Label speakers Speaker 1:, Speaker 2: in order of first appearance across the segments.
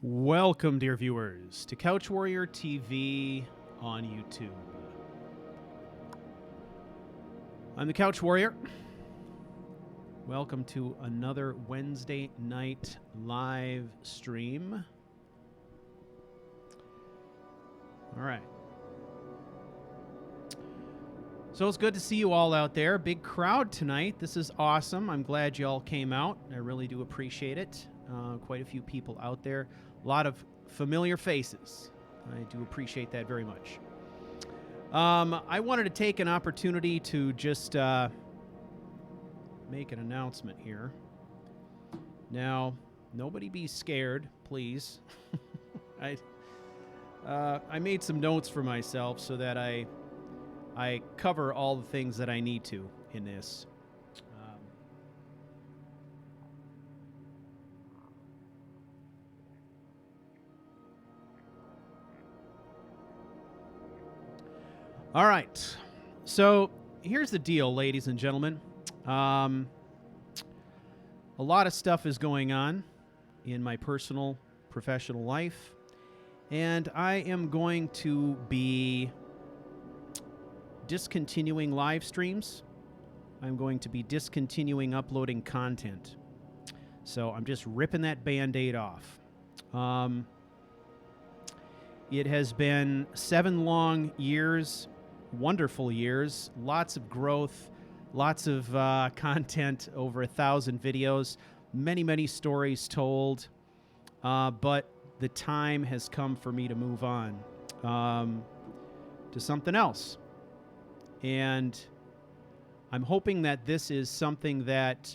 Speaker 1: Welcome, dear viewers, to CouchWarrior TV on YouTube. I'm the CouchWarrior. Welcome to another Wednesday night live stream. All right. So it's good to see you all out there. Big crowd tonight. This is awesome. I'm glad you all came out. I really do appreciate it. Quite a few people out there. A lot of familiar faces. I do appreciate that very much. I wanted to take an opportunity to just make an announcement here. Now, nobody be scared, please. I made some notes for myself so that I cover all the things that I need to in this. All right. So here's the deal, ladies and gentlemen. A lot of stuff is going on in my personal, professional life, and I am going to be discontinuing live streams. I'm going to be discontinuing uploading content. So I'm just ripping that Band-Aid off. It has been 7 long years, wonderful years, lots of growth, lots of content, over 1,000 videos, many stories told, but the time has come for me to move on to something else. And I'm hoping that this is something that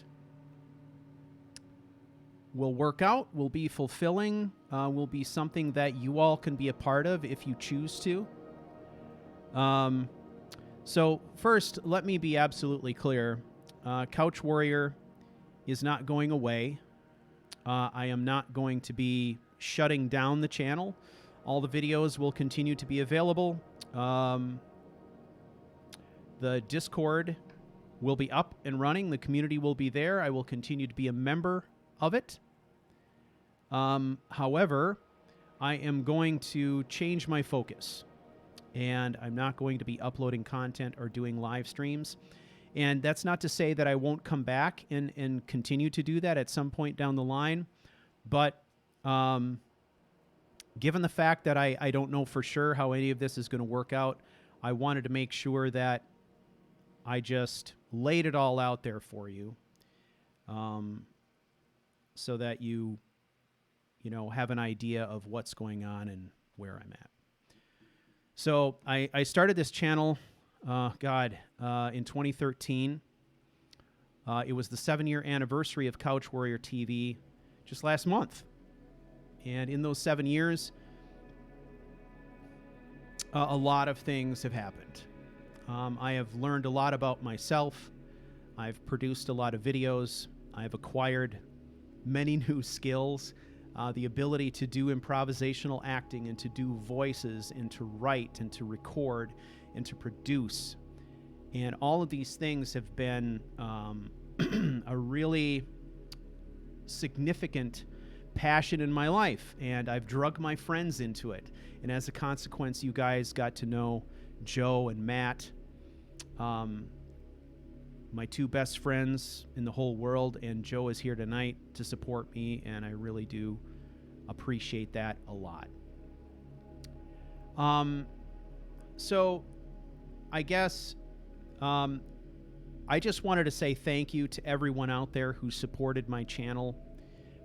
Speaker 1: will work out, will be fulfilling, will be something that you all can be a part of if you choose to. So first, let me be absolutely clear. CouchWarrior is not going away. I am not going to be shutting down the channel. All the videos will continue to be available. The Discord will be up and running. The community will be there. I will continue to be a member of it. However, I am going to change my focus, and I'm not going to be uploading content or doing live streams. And that's not to say that I won't come back and continue to do that at some point down the line. But given the fact that I don't know for sure how any of this is going to work out, I wanted to make sure that I just laid it all out there for you, so that you have an idea of what's going on and where I'm at. So I started this channel, in 2013. It was the 7-year anniversary of CouchWarrior TV just last month. And in those 7 years, a lot of things have happened. I have learned a lot about myself. I've produced a lot of videos. I've acquired many new skills. The ability to do improvisational acting and to do voices and to write and to record and to produce. And all of these things have been a really significant passion in my life. And I've drug my friends into it. And as a consequence, you guys got to know Joe and Matt, my 2 best friends in the whole world, and Joe is here tonight to support me, and I really do appreciate that a lot. So I guess I just wanted to say thank you to everyone out there who supported my channel,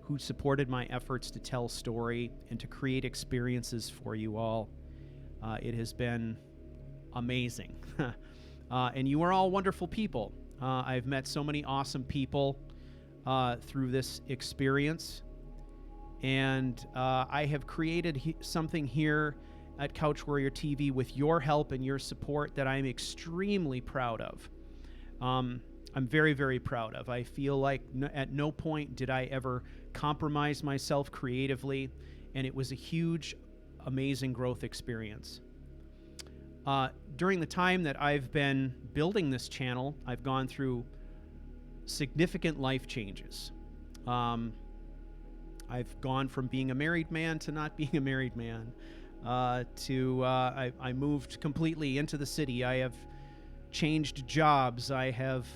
Speaker 1: who supported my efforts to tell story and to create experiences for you all. It has been amazing. And you are all wonderful people. I've met so many awesome people through this experience. And I have created something here at CouchWarrior TV with your help and your support that I'm extremely proud of. I'm very proud of. I feel like at no point did I ever compromise myself creatively, and it was a huge, amazing growth experience. During the time that I've been building this channel, I've gone through significant life changes. I've gone from being a married man to not being a married man. I moved completely into the city. I have changed jobs. I have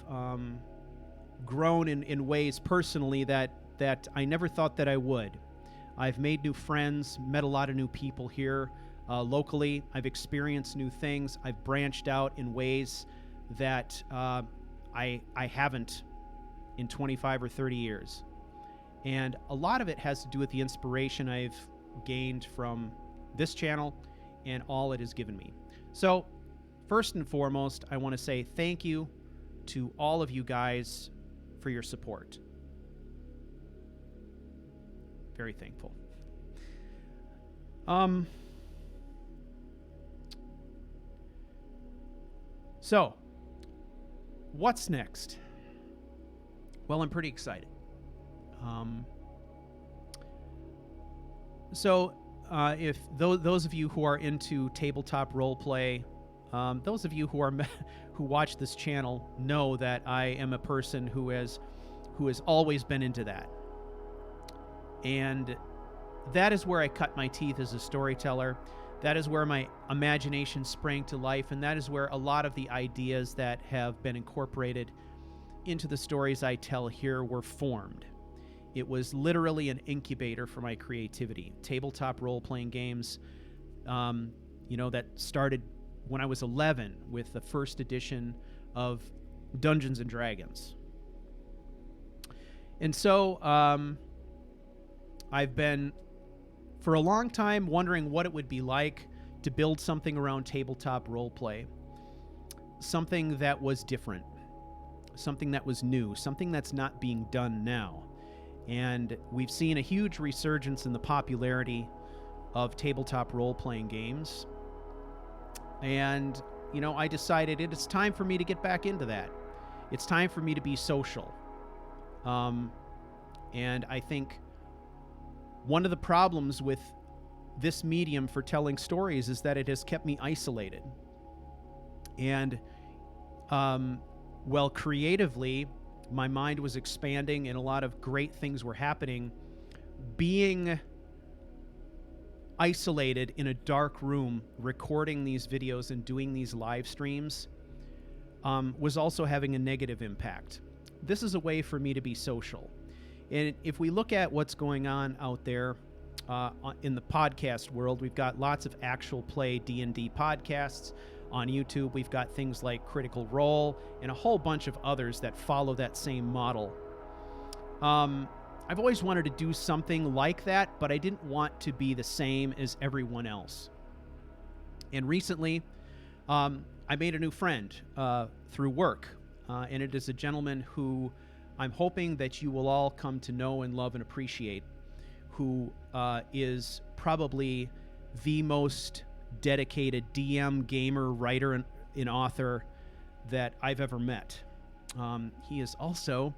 Speaker 1: grown in ways personally that I never thought that I would. I've made new friends, met a lot of new people here locally. I've experienced new things. I've branched out in ways that I haven't in 25 or 30 years. And a lot of it has to do with the inspiration I've gained from this channel and all it has given me. So first and foremost, I want to say thank you to all of you guys for your support. Very thankful. So what's next? Well, I'm pretty excited. If those of you who are into tabletop role play, those of you who watch this channel know that I am a person who has always been into that, and that is where I cut my teeth as a storyteller. That is where my imagination sprang to life, and that is where a lot of the ideas that have been incorporated into the stories I tell here were formed. It was literally an incubator for my creativity. Tabletop role-playing games, that started when I was 11 with the first edition of Dungeons and Dragons. And so I've been, for a long time, wondering what it would be like to build something around tabletop role-play. Something that was different. Something that was new. Something that's not being done now. And we've seen a huge resurgence in the popularity of tabletop role-playing games. And, I decided it's time for me to get back into that. It's time for me to be social. And I think one of the problems with this medium for telling stories is that it has kept me isolated. And, creatively, my mind was expanding and a lot of great things were happening. Being isolated in a dark room, recording these videos and doing these live streams was also having a negative impact. This is a way for me to be social. And if we look at what's going on out there in the podcast world, we've got lots of actual play D&D podcasts. On YouTube, we've got things like Critical Role and a whole bunch of others that follow that same model. I've always wanted to do something like that, but I didn't want to be the same as everyone else. And recently, I made a new friend through work, and it is a gentleman who I'm hoping that you will all come to know and love and appreciate, who is probably the most dedicated DM, gamer, writer, and author that I've ever met. He is also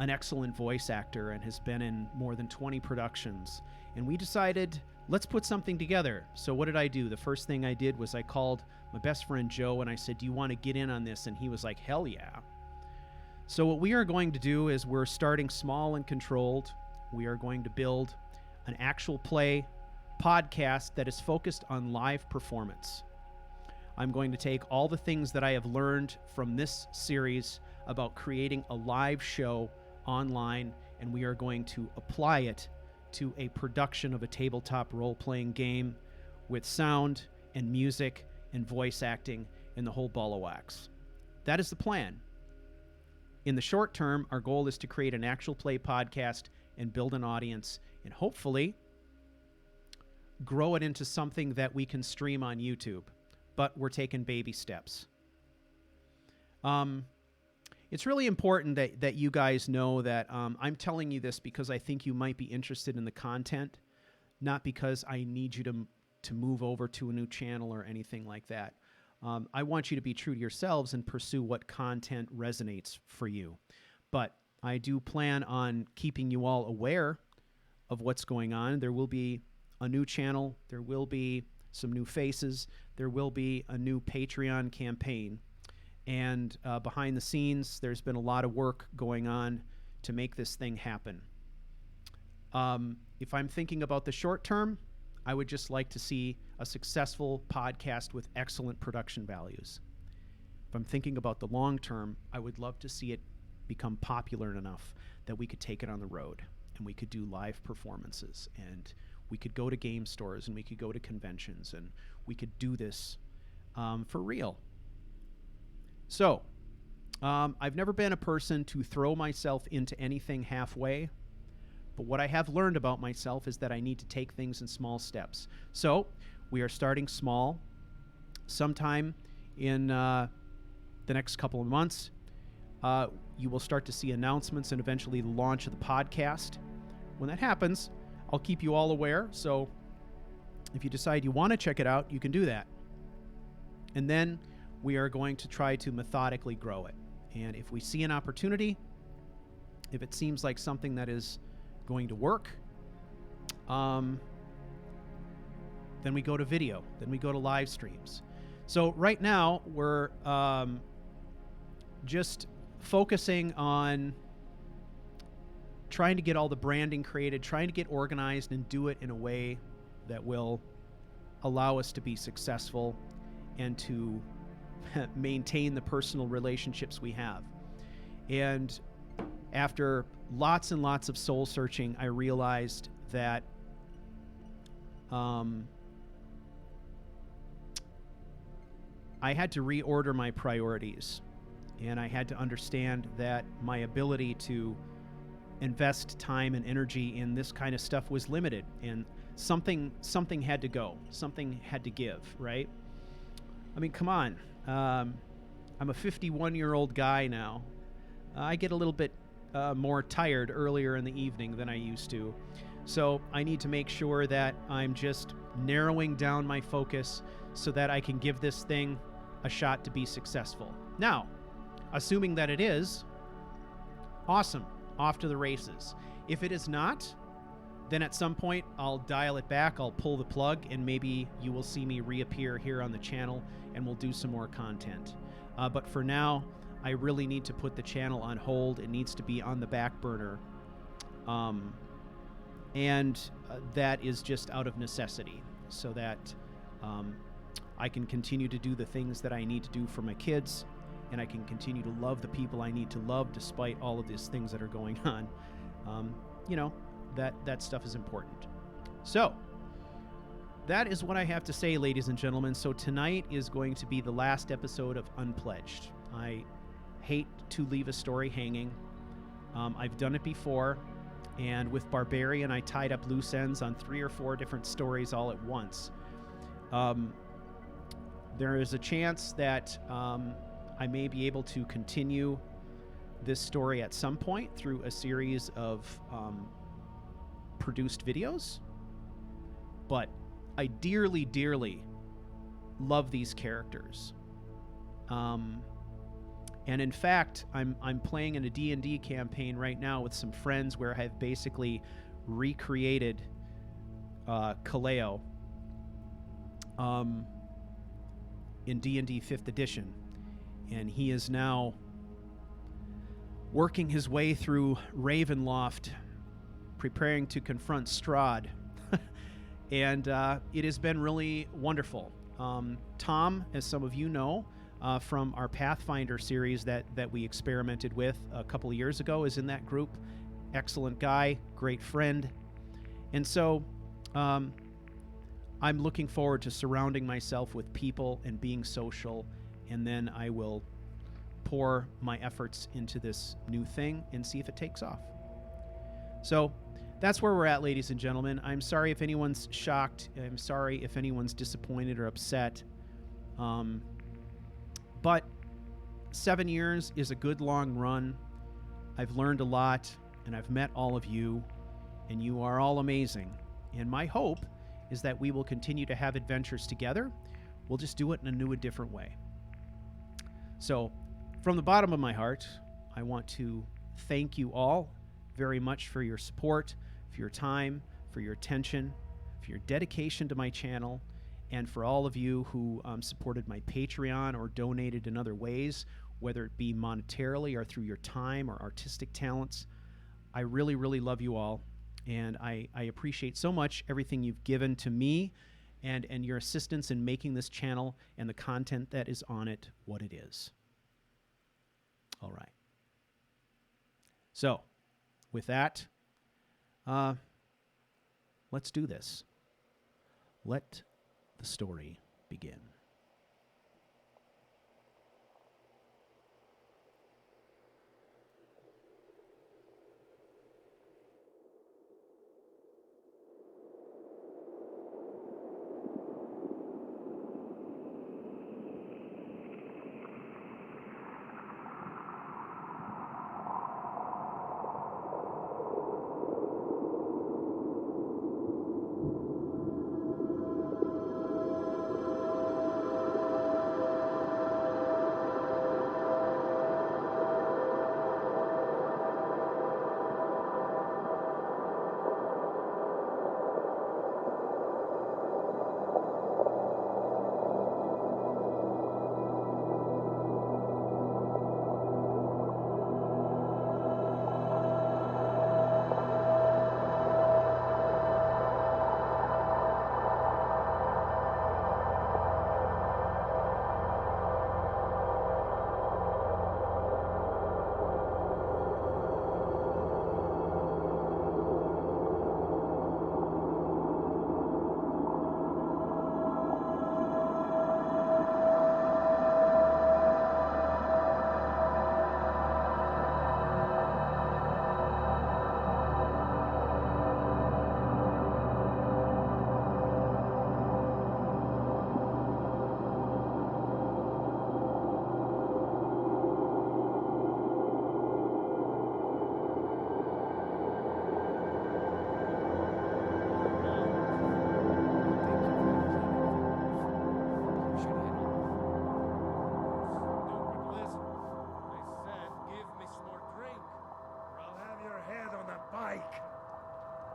Speaker 1: an excellent voice actor and has been in more than 20 productions. And we decided, let's put something together. So what did I do? The first thing I did was I called my best friend Joe and I said, do you want to get in on this? And he was like, hell yeah. So what we are going to do is we're starting small and controlled. We are going to build an actual play podcast that is focused on live performance. I'm going to take all the things that I have learned from this series about creating a live show online, and we are going to apply it to a production of a tabletop role-playing game with sound and music and voice acting and the whole ball of wax. That is the plan. In the short term, our goal is to create an actual play podcast and build an audience and hopefully grow it into something that we can stream on YouTube. But we're taking baby steps. It's really important that you guys know that I'm telling you this because I think you might be interested in the content, not because I need you to move over to a new channel or anything like that. I want you to be true to yourselves and pursue what content resonates for you. But I do plan on keeping you all aware of what's going on. There will be a new channel. There will be some new faces. There will be a new Patreon campaign. And behind the scenes, there's been a lot of work going on to make this thing happen. If I'm thinking about the short term, I would just like to see a successful podcast with excellent production values. If I'm thinking about the long term, I would love to see it become popular enough that we could take it on the road and we could do live performances and we could go to game stores and we could go to conventions and we could do this for real. So, I've never been a person to throw myself into anything halfway, but what I have learned about myself is that I need to take things in small steps. So, we are starting small. Sometime in the next couple of months, you will start to see announcements and eventually the launch of the podcast. When that happens, I'll keep you all aware. So if you decide you want to check it out, you can do that. And then we are going to try to methodically grow it. And if we see an opportunity, if it seems like something that is going to work, then we go to video, then we go to live streams. So right now we're just focusing on trying to get all the branding created, trying to get organized and do it in a way that will allow us to be successful and to maintain the personal relationships we have. And after lots and lots of soul searching, I realized that I had to reorder my priorities, and I had to understand that my ability to invest time and energy in this kind of stuff was limited, and something had to go, something had to give, right? I mean, come on. I'm a 51-year-old guy now. I get a little bit more tired earlier in the evening than I used to. So I need to make sure that I'm just narrowing down my focus so that I can give this thing a shot to be successful. Now, assuming that it is, awesome, off to the races. If it is not, then at some point I'll dial it back, I'll pull the plug, and maybe you will see me reappear here on the channel and we'll do some more content. But for now, I really need to put the channel on hold. It needs to be on the back burner. That is just out of necessity, so that I can continue to do the things that I need to do for my kids, and I can continue to love the people I need to love despite all of these things that are going on. That stuff is important. So that is what I have to say, ladies and gentlemen. So tonight is going to be the last episode of Unpledged. I hate to leave a story hanging. I've done it before, and with Barbarian, I tied up loose ends on 3 or 4 different stories all at once. There is a chance that I may be able to continue this story at some point through a series of produced videos, but I dearly, dearly love these characters. And in fact, I'm playing in a D&D campaign right now with some friends where I've basically recreated Kaleo in D&D 5th edition, and he is now working his way through Ravenloft, preparing to confront Strahd. And it has been really wonderful. Tom, as some of you know, from our Pathfinder series that we experimented with a couple of years ago, is in that group. Excellent guy, great friend. And so I'm looking forward to surrounding myself with people and being social, and then I will pour my efforts into this new thing and see if it takes off. So that's where we're at, ladies and gentlemen. I'm sorry if anyone's shocked. I'm sorry if anyone's disappointed or upset. But 7 years is a good long run. I've learned a lot, and I've met all of you, and you are all amazing. And my hope is that we will continue to have adventures together. We'll just do it in a new and different way. So, from the bottom of my heart, I want to thank you all very much for your support, for your time, for your attention, for your dedication to my channel, and for all of you who supported my Patreon or donated in other ways, whether it be monetarily or through your time or artistic talents. I really, really love you all. And I appreciate so much everything you've given to me and your assistance in making this channel and the content that is on it what it is. All right. So, with that, let's do this. Let the story begin.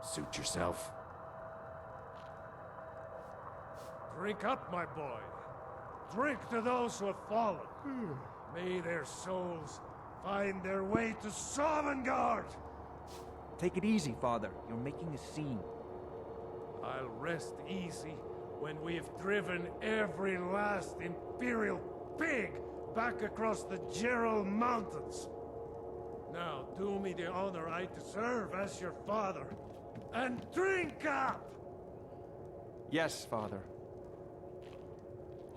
Speaker 2: Suit yourself.
Speaker 3: Drink up, my boy. Drink to those who have fallen. May their souls find their way to Sovngarde.
Speaker 4: Take it easy, Father. You're making a scene.
Speaker 3: I'll rest easy when we've driven every last Imperial pig back across the Gerald Mountains. Now, do me the honor I deserve as your father, and drink up!
Speaker 4: Yes, Father.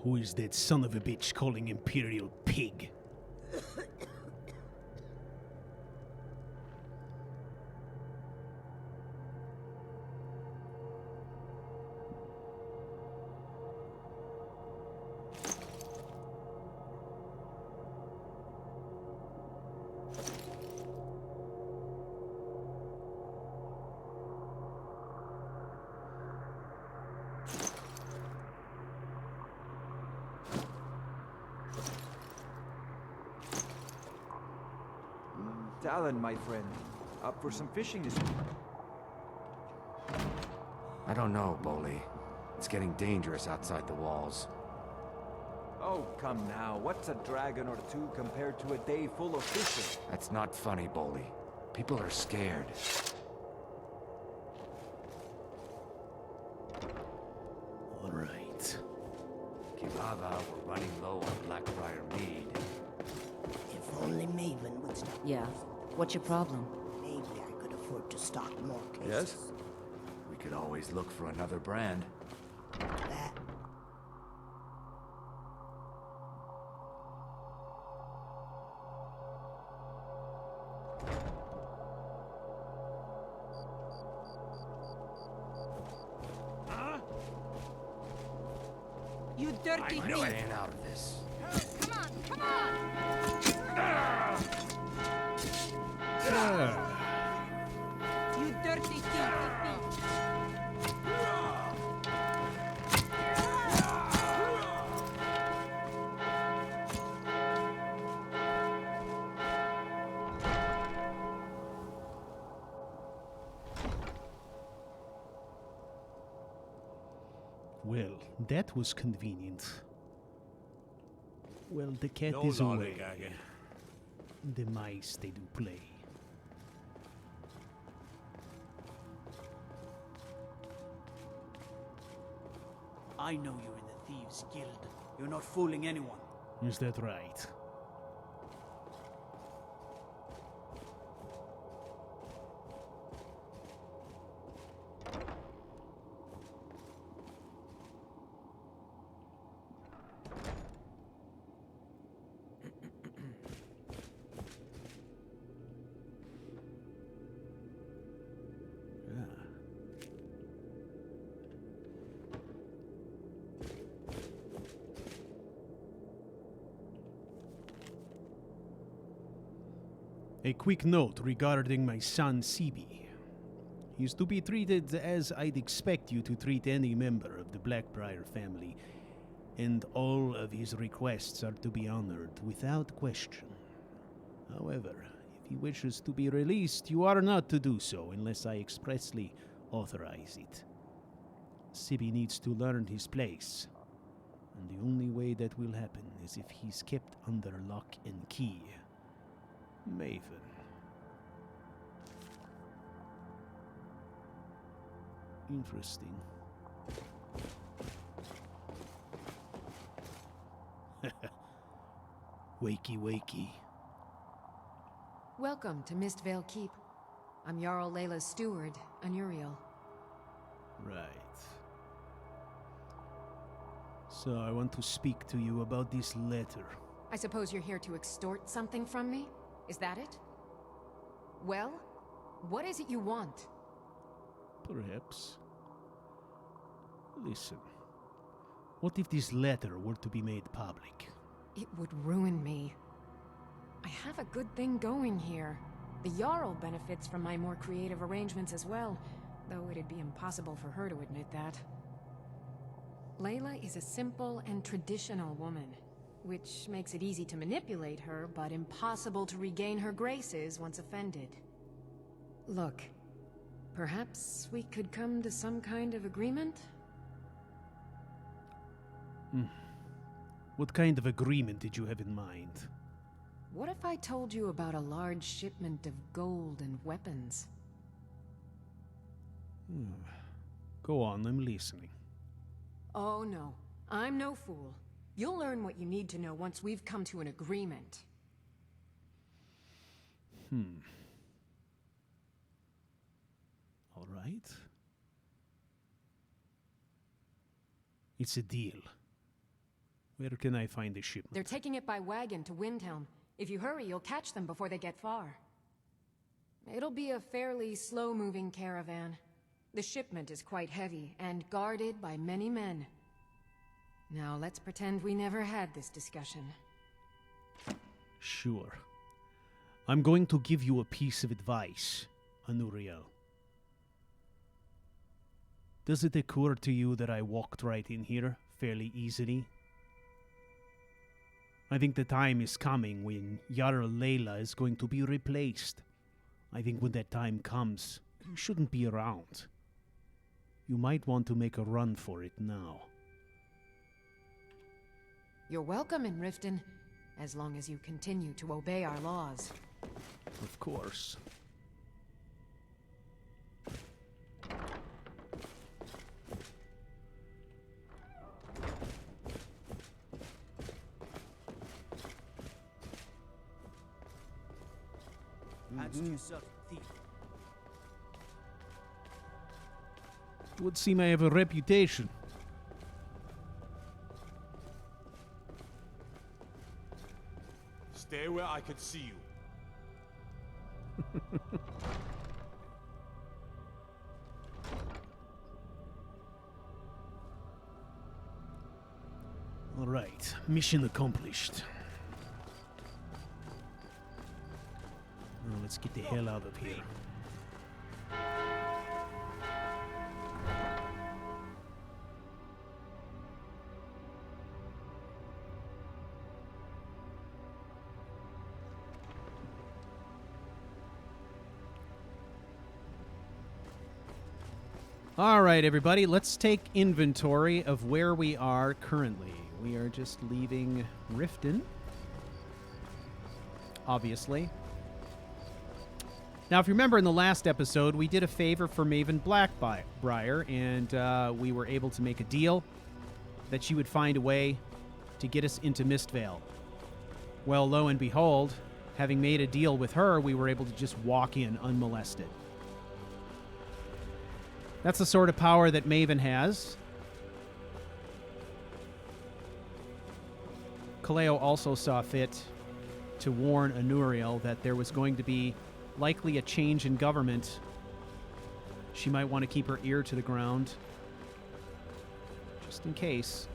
Speaker 1: Who is that son of a bitch calling Imperial pig?
Speaker 4: Talon, my friend. Up for some fishing this week.
Speaker 2: I don't know, Bolly. It's getting dangerous outside the walls.
Speaker 4: Oh, come now. What's a dragon or two compared to a day full of fishing?
Speaker 2: That's not funny, Bolly. People are scared.
Speaker 1: All right.
Speaker 2: Kivava, we're running low on Blackbriar mead.
Speaker 5: If only Maven would stop.
Speaker 6: Yeah. What's your problem?
Speaker 5: Maybe I could afford to stock more cases.
Speaker 2: Yes? We could always look for another brand.
Speaker 5: That.
Speaker 3: Huh?
Speaker 6: You dirty
Speaker 2: I'm staying out of this.
Speaker 6: Come on, come on! You dirty thief!
Speaker 1: Well, that was convenient. Well, the cat is away. The mice, they do play.
Speaker 7: I know you're in the Thieves' Guild. You're not fooling anyone.
Speaker 8: Is that right? A quick note regarding my son, CB. He's to be treated as I'd expect you to treat any member of the Blackbriar family, and all of his requests are to be honored without question. However, if he wishes to be released, you are not to do so unless I expressly authorize it. CB needs to learn his place, and the only way that will happen is if he's kept under lock and key. Maven. Interesting. Wakey, wakey.
Speaker 6: Welcome to Mistvale Keep. I'm Jarl Layla's steward, Anuriel.
Speaker 8: Right. So I want to speak to you about this letter.
Speaker 6: I suppose you're here to extort something from me? Is that it? Well, what is it you want?
Speaker 8: Perhaps. Listen. What if this letter were to be made public?
Speaker 6: It would ruin me. I have a good thing going here. The Jarl benefits from my more creative arrangements as well, though it'd be impossible for her to admit that. Layla is a simple and traditional woman, which makes it easy to manipulate her, but impossible to regain her graces once offended. Look, perhaps we could come to some kind of agreement?
Speaker 8: What kind of agreement did you have in mind?
Speaker 6: What if I told you about a large shipment of gold and weapons?
Speaker 8: Go on, I'm listening.
Speaker 6: Oh no, I'm no fool. You'll learn what you need to know once we've come to an agreement.
Speaker 8: All right. It's a deal. Where can I find the shipment?
Speaker 6: They're taking it by wagon to Windhelm. If you hurry, you'll catch them before they get far. It'll be a fairly slow-moving caravan. The shipment is quite heavy, and guarded by many men. Now let's pretend we never had this discussion.
Speaker 8: Sure. I'm going to give you a piece of advice, Anuriel. Does it occur to you that I walked right in here fairly easily? I think the time is coming when Jarl Layla is going to be replaced. I think when that time comes, you shouldn't be around. You might want to make a run for it now.
Speaker 6: You're welcome in Riften, as long as you continue to obey our laws.
Speaker 8: Of course.
Speaker 7: Answer yourself, thief.
Speaker 8: It would seem I have a reputation.
Speaker 9: Stay where I could see you.
Speaker 8: All right, mission accomplished. Now let's get the hell out of here.
Speaker 1: All right, everybody, let's take inventory of where we are currently. We are just leaving Riften, obviously. Now, if you remember in the last episode, we did a favor for Maven Blackbriar, and we were able to make a deal that she would find a way to get us into Mistvale. Well, lo and behold, having made a deal with her, we were able to just walk in unmolested. That's the sort of power that Maven has. Kaleo also saw fit to warn Anuriel that there was going to be likely a change in government. She might want to keep her ear to the ground, just in case.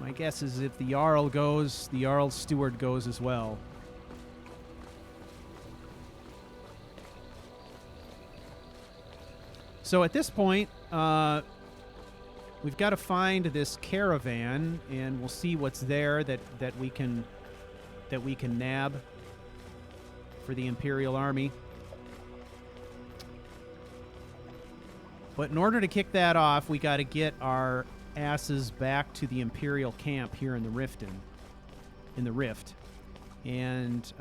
Speaker 1: My guess is if the Jarl goes, the Jarl's steward goes as well. So at this point, we've got to find this caravan, and we'll see what's there that we can nab for the Imperial Army. But in order to kick that off, we got to get our asses back to the Imperial camp here in the Rift, and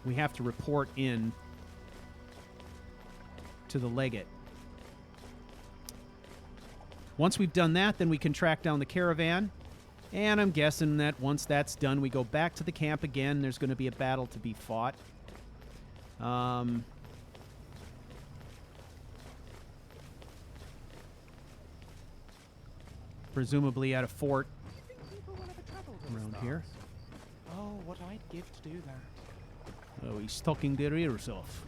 Speaker 1: we have to report in to the Legate. Once we've done that, then we can track down the caravan. And I'm guessing that once that's done, we go back to the camp again. There's going to be a battle to be fought. Presumably at a fort around here.
Speaker 9: Oh, what I'd give to do that.
Speaker 8: Oh, he's talking their ears off.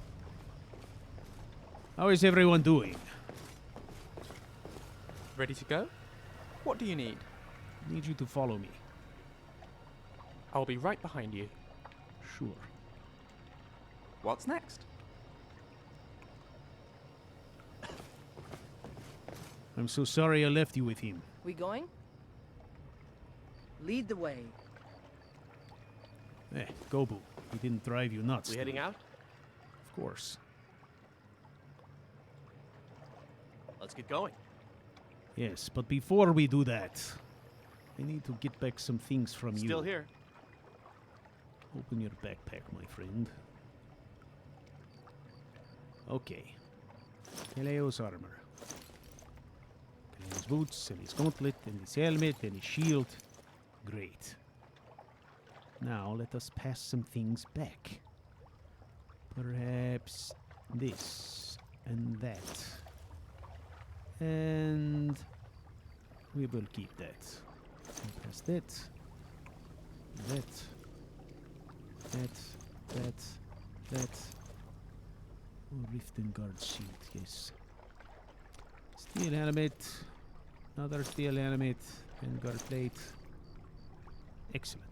Speaker 8: How is everyone doing?
Speaker 9: Ready to go? What do you need?
Speaker 8: I need you to follow me.
Speaker 9: I'll be right behind you.
Speaker 8: Sure.
Speaker 9: What's next?
Speaker 8: I'm so sorry I left you with him.
Speaker 10: We going? Lead the way.
Speaker 8: Gobu, he didn't drive you nuts.
Speaker 11: We heading out?
Speaker 8: Of course.
Speaker 11: Let's get going.
Speaker 8: Yes, but before we do that, I need to get back some things from you.
Speaker 11: Still here.
Speaker 8: Open your backpack, my friend. Okay. Kaleo's armor. Kaleo's boots, and his gauntlet, and his helmet, and his shield. Great. Now let us pass some things back. Perhaps this and that. And we will keep that. And pass that. That. Oh, Rift and Guard shield, yes. Steel helmet. Another steel helmet. And guard plate. Excellent.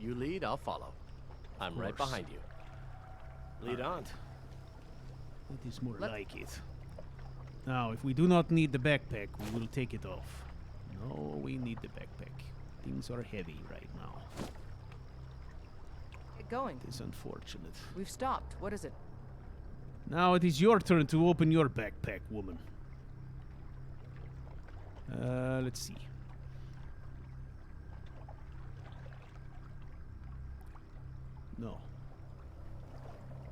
Speaker 11: You lead, I'll follow. I'm right behind you. Lead on.
Speaker 8: That is more like it. Now, if we do not need the backpack, we will take it off. No, we need the backpack. Things are heavy right now.
Speaker 10: Get going.
Speaker 8: It is unfortunate.
Speaker 10: We've stopped. What is it?
Speaker 8: Now it is your turn to open your backpack, woman. Let's see. No.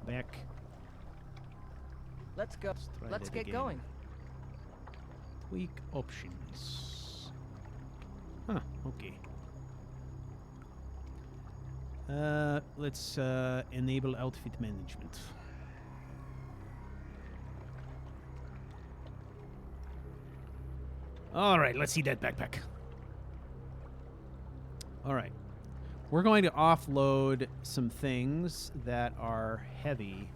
Speaker 8: Back.
Speaker 10: Let's go. Let's get going.
Speaker 8: Tweak options. Huh, okay. Let's enable outfit management. Alright, let's see that backpack. Alright. We're going to offload some things that are heavy.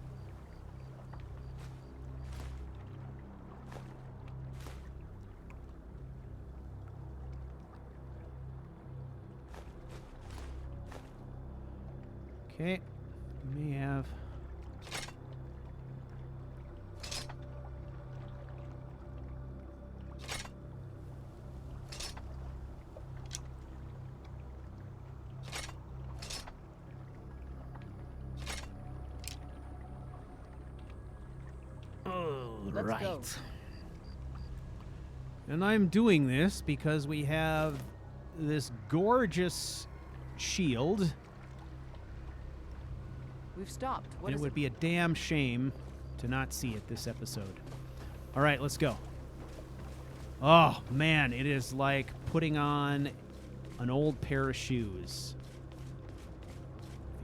Speaker 8: Okay, we may have...
Speaker 10: Let's
Speaker 8: right.
Speaker 10: go.
Speaker 1: And I'm doing this because we have this gorgeous shield.
Speaker 10: We've stopped. What
Speaker 1: And it
Speaker 10: is
Speaker 1: would be a damn shame to not see it this episode. All right, let's go. Oh, man, it is like putting on an old pair of shoes.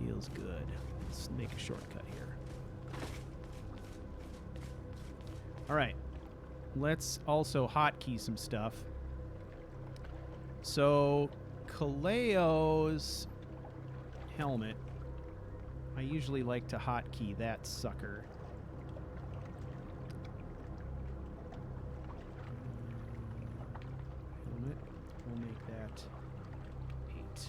Speaker 1: Feels good. Let's make a shortcut here. All right. Let's also hotkey some stuff. So, Kaleo's helmet. I usually like to hotkey that sucker. Helmet. We'll make that 8.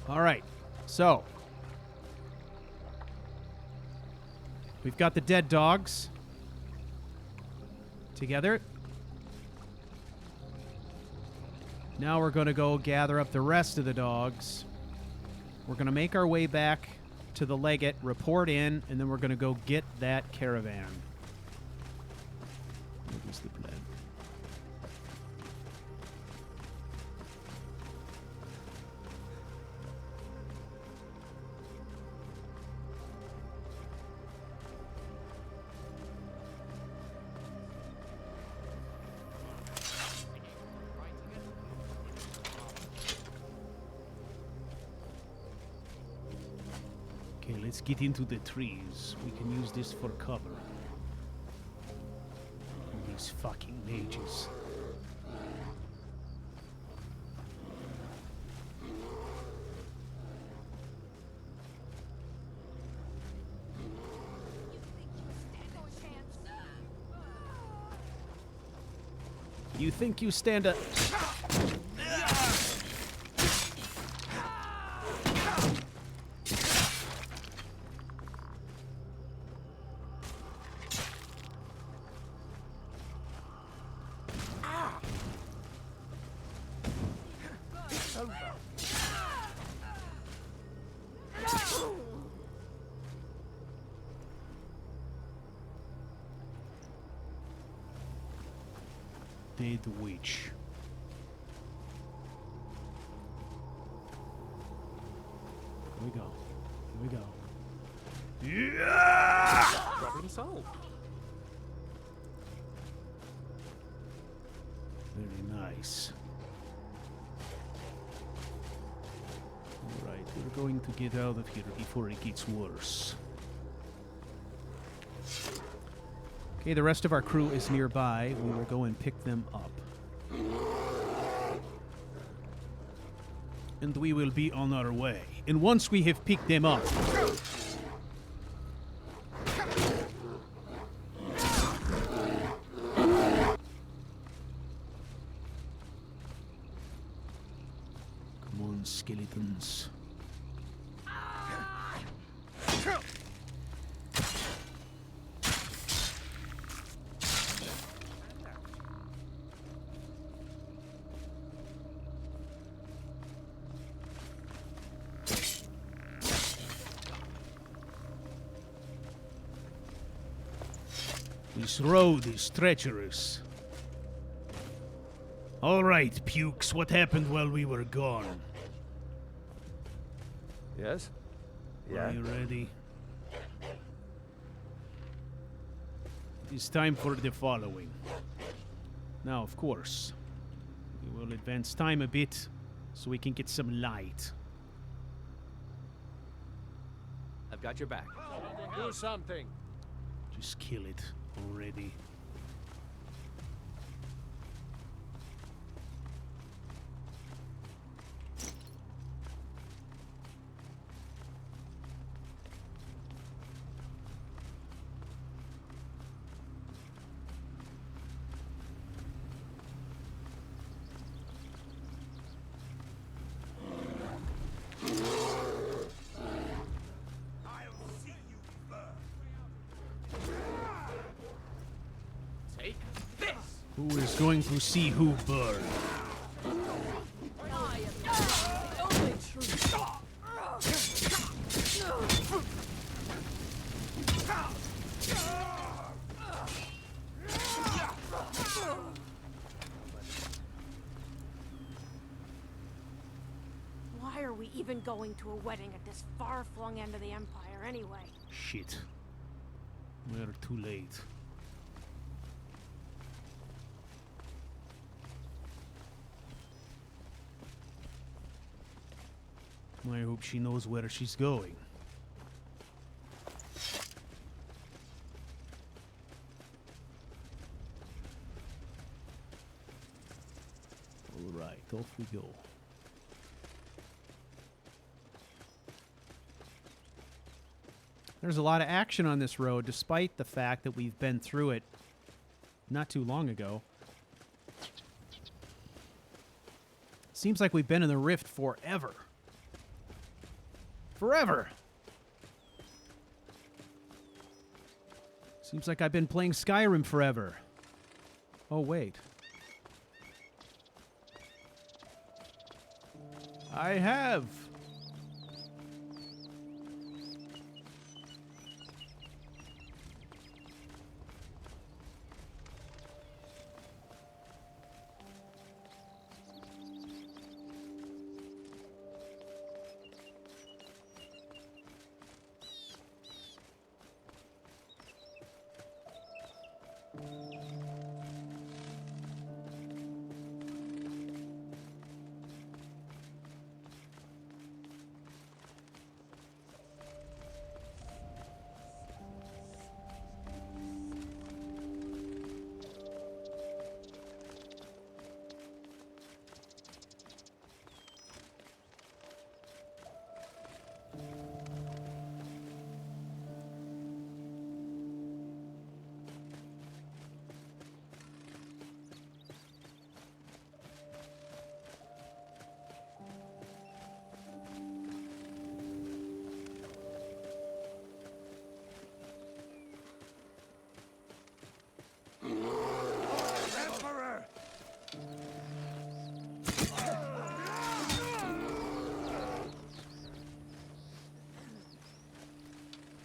Speaker 1: All right, so we've got the dead dogs together. Now we're going to go gather up the rest of the dogs. We're going to make our way back to the Legate, report in, and then we're going to go get that caravan. What is the plan? Okay, let's get into the trees. We can use this for cover. These fucking mages. You think you stand a... Dead witch. Here we go. Here we go. Yeah!
Speaker 11: Problem solved.
Speaker 8: Very nice. Alright, we're going to get out of here before it gets worse.
Speaker 1: Okay, the rest of our crew is nearby. We will go and pick them up.
Speaker 8: And we will be on our way. And once we have picked them up, come on, skeletons. This road is treacherous. All right, Pukes, what happened while we were gone?
Speaker 4: Yes?
Speaker 8: Are you ready? It is time for the following. Now, of course, we will advance time a bit so we can get some light.
Speaker 11: I've got your back.
Speaker 3: Do something.
Speaker 8: Just kill it already. Who is going to see who burn?
Speaker 10: Why are we even going to a wedding at this far-flung end of the Empire anyway?
Speaker 8: Shit. We're too late. I hope she knows where she's going. All right, off we go.
Speaker 1: There's a lot of action on this road, despite the fact that we've been through it not too long ago. Seems like we've been in the Rift forever. Forever! Seems like I've been playing Skyrim forever. Oh, wait. I have!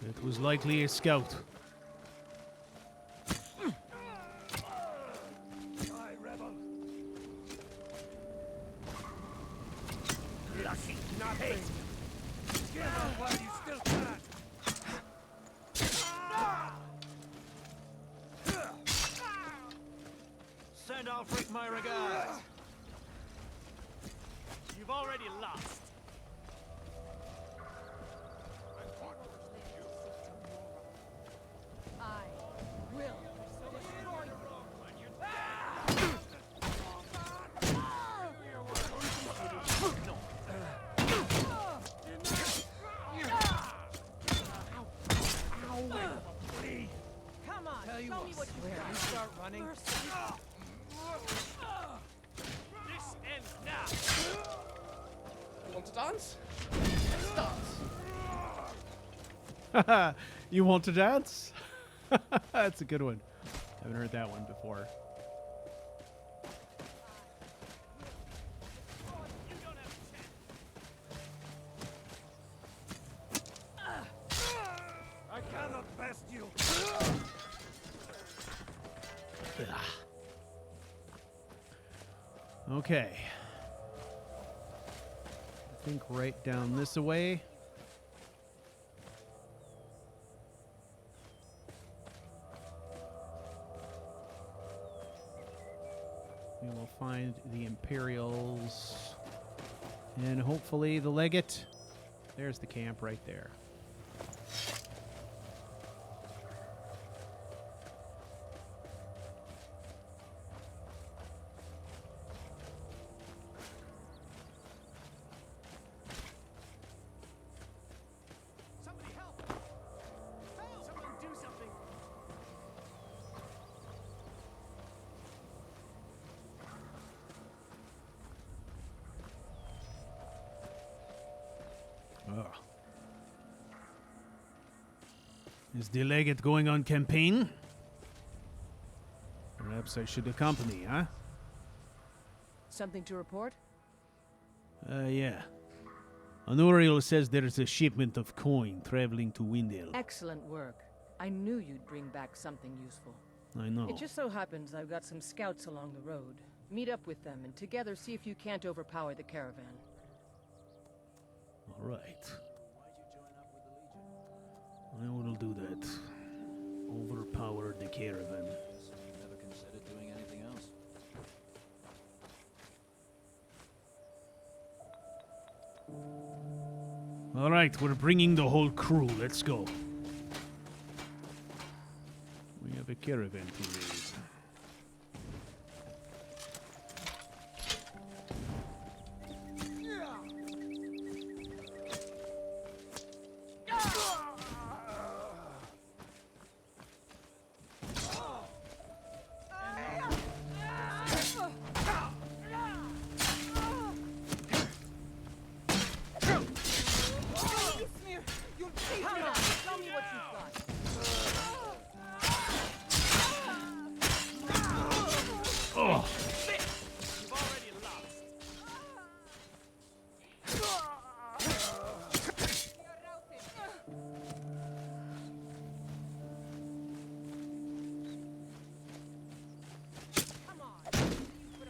Speaker 8: It was likely a scout.
Speaker 3: Lucky nothing. Give up while you still can.
Speaker 4: Send Alfred my regards. You've already lost.
Speaker 10: I will destroy you. Come on, show me what you got.
Speaker 4: You start running. This ends now.
Speaker 9: You want to dance? Let's dance.
Speaker 1: You want to dance? That's a good one. Haven't heard that one before.
Speaker 3: I cannot best you.
Speaker 1: Okay. I think right down this way. We will find the Imperials. And hopefully the Legate. There's the camp right there.
Speaker 4: Somebody help! Help! Someone do something!
Speaker 8: Is the Legate going on campaign? Or Perhaps I should accompany, huh?
Speaker 12: Something to report?
Speaker 8: Yeah. Honoriel says there's a shipment of coin traveling to Winterhold.
Speaker 12: Excellent work. I knew you'd bring back something useful.
Speaker 8: I know.
Speaker 12: It just so happens I've got some scouts along the road. Meet up with them and together see if you can't overpower the caravan.
Speaker 8: All right. I will do that. Overpower the caravan.
Speaker 4: Never considered doing anything else.
Speaker 8: All right, we're bringing the whole crew. Let's go. We have a caravan to raise.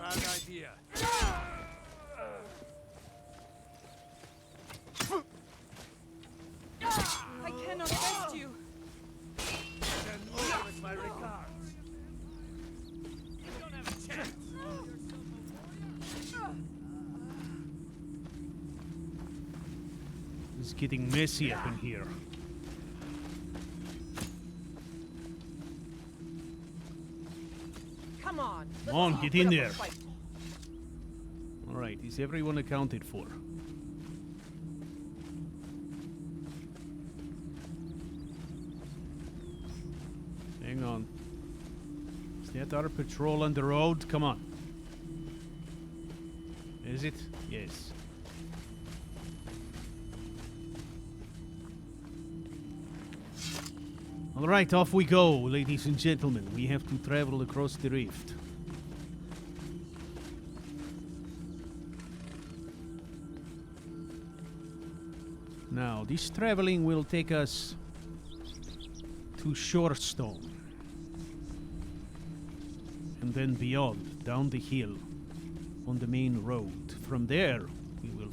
Speaker 3: Bad idea.
Speaker 12: I cannot rest you.
Speaker 3: Send me with my regards. You don't have a chance.
Speaker 8: It's getting messy up in here.
Speaker 12: Come on.
Speaker 8: Come on, get in there. All right, is everyone accounted for? Hang on. Is that our patrol on the road? Come on. Is it? Yes. All right, off we go, ladies and gentlemen. We have to travel across the rift. Now, this traveling will take us to Shorestone. And then beyond, down the hill, on the main road. From there, we will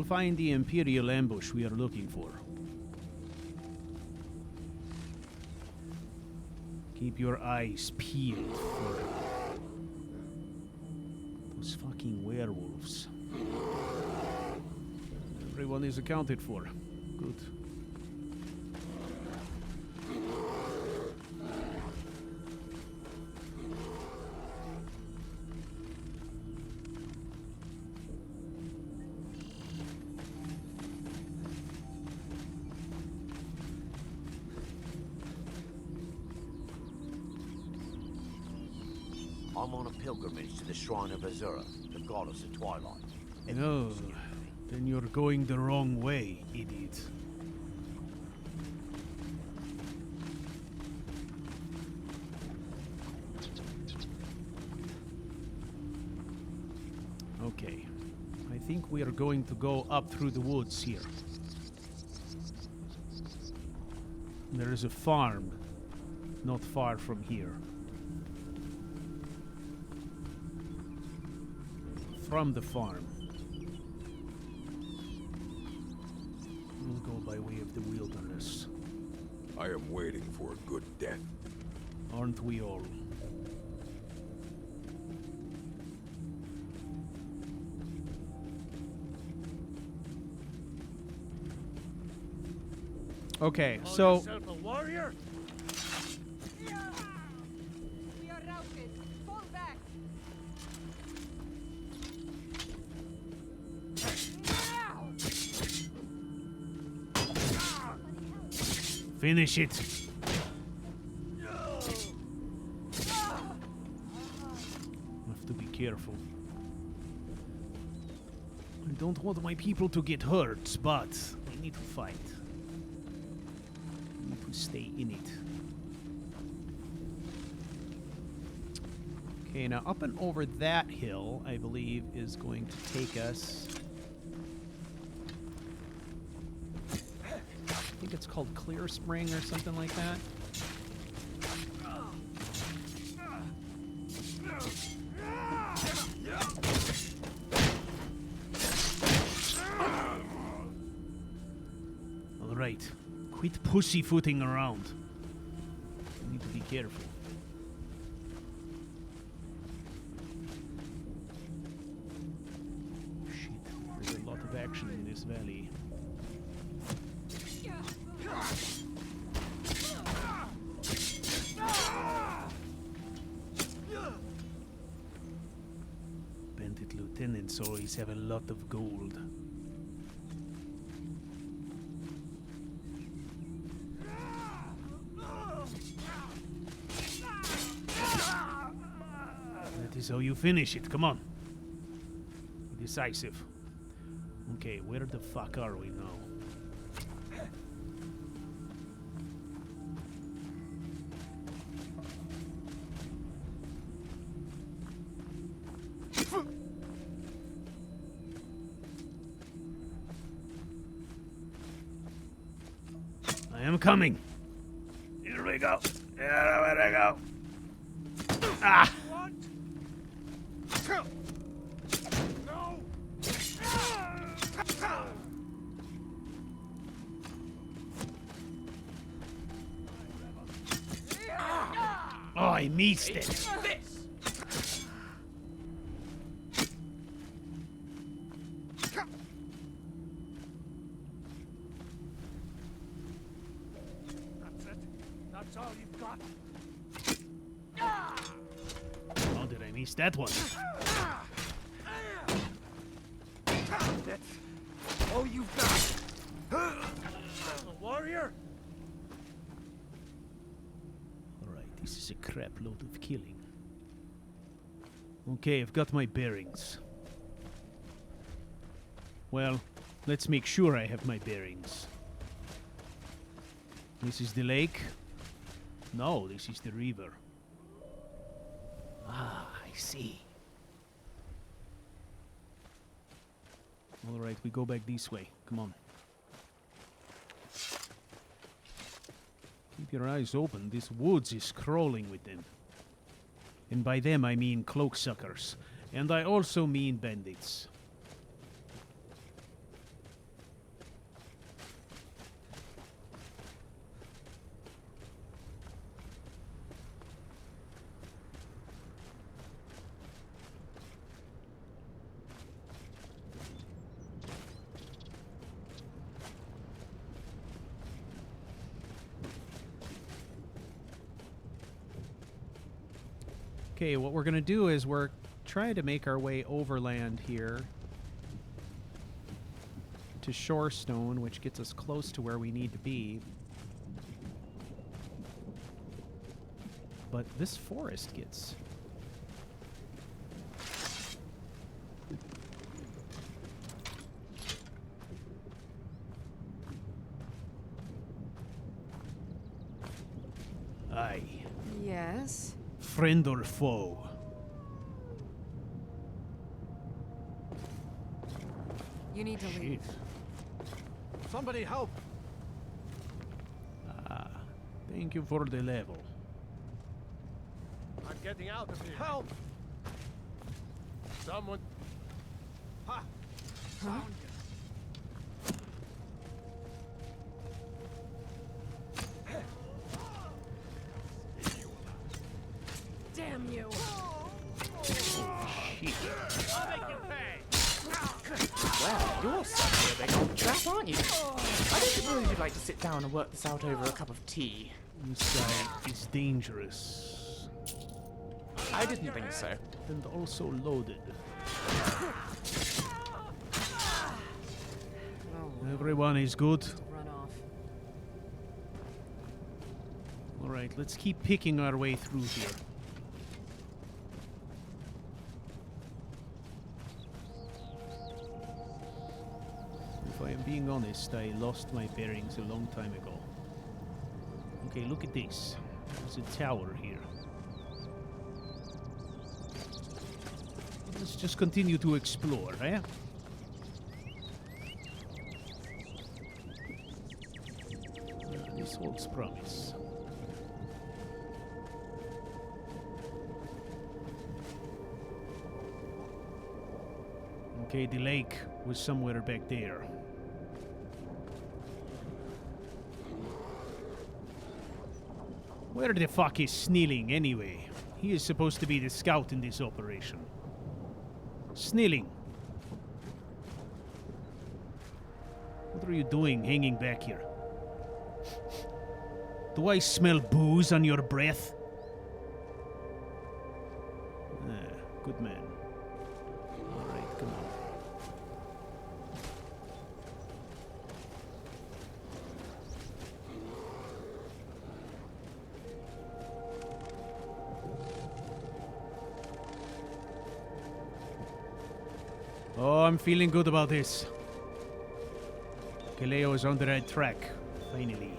Speaker 8: find the Imperial ambush we are looking for. Keep your eyes peeled for those fucking werewolves. Everyone is accounted for. Good.
Speaker 13: I'm on a pilgrimage to the shrine of Azura, the goddess of twilight.
Speaker 8: No, then you're going the wrong way, idiot. Okay, I think we are going to go up through the woods here. There is a farm not far from here. From the farm, we'll go by way of the wilderness.
Speaker 14: I am waiting for a good death.
Speaker 8: Aren't we all? Okay,
Speaker 3: Call
Speaker 8: so
Speaker 3: yourself a warrior?
Speaker 12: We are routed. Fall back.
Speaker 8: finish it. Have to be careful. I don't want my people to get hurt, but they need to fight. They need to stay in it.
Speaker 1: Okay, now up and over that hill, I believe, is going to take us... I think it's called Clear Spring or something like that.
Speaker 8: All right. Quit pussyfooting around. You need to be careful. There's a lot of action in this valley. Bandit lieutenants always have a lot of gold. That is how you finish it. Come on. Decisive. Okay, where the fuck are we now? I am coming. Here we go. Here we go. Ah!
Speaker 3: No!
Speaker 8: Oh, I missed it.
Speaker 3: That's it. That's all you've got.
Speaker 8: How did I miss that one?
Speaker 3: That's all you've got. Little warrior.
Speaker 8: Alright, this is a crap load of killing. Okay, I've got my bearings. Well, let's make sure I have my bearings. This is the lake? No, this is the river. Ah, I see. Alright, we go back this way. Come on. Keep your eyes open. This woods is crawling with them. And by them I mean cloaksuckers. And I also mean bandits.
Speaker 1: Okay, what we're going to do is we're trying to make our way overland here to Shorestone, which gets us close to where we need to be. But this forest gets...
Speaker 8: Aye.
Speaker 6: Yes?
Speaker 8: Friend or foe?
Speaker 6: You need to leave.
Speaker 11: Somebody help!
Speaker 8: Ah, thank you for the level.
Speaker 3: I'm getting out of here.
Speaker 11: Help!
Speaker 3: Someone. Ha! Found you.
Speaker 10: Damn you!
Speaker 3: I'll make you pay.
Speaker 9: Well, you're certainly a big old chap, aren't you? I don't suppose you'd like to sit down and work this out over a cup of tea.
Speaker 8: This guy is dangerous.
Speaker 9: I didn't think so.
Speaker 8: And also loaded. Everyone is good.
Speaker 6: Run off.
Speaker 8: Alright, let's keep picking our way through here. If I am being honest, I lost my bearings a long time ago. Okay, look at this. There's a tower here. Let's just continue to explore, eh? This holds promise. Okay, the lake was somewhere back there. Where the fuck is Snilling anyway? He is supposed to be the scout in this operation. Snilling. What are you doing hanging back here? Do I smell booze on your breath? Good man. Alright, come on. Oh, I'm feeling good about this. Kaleo is on the right track, finally.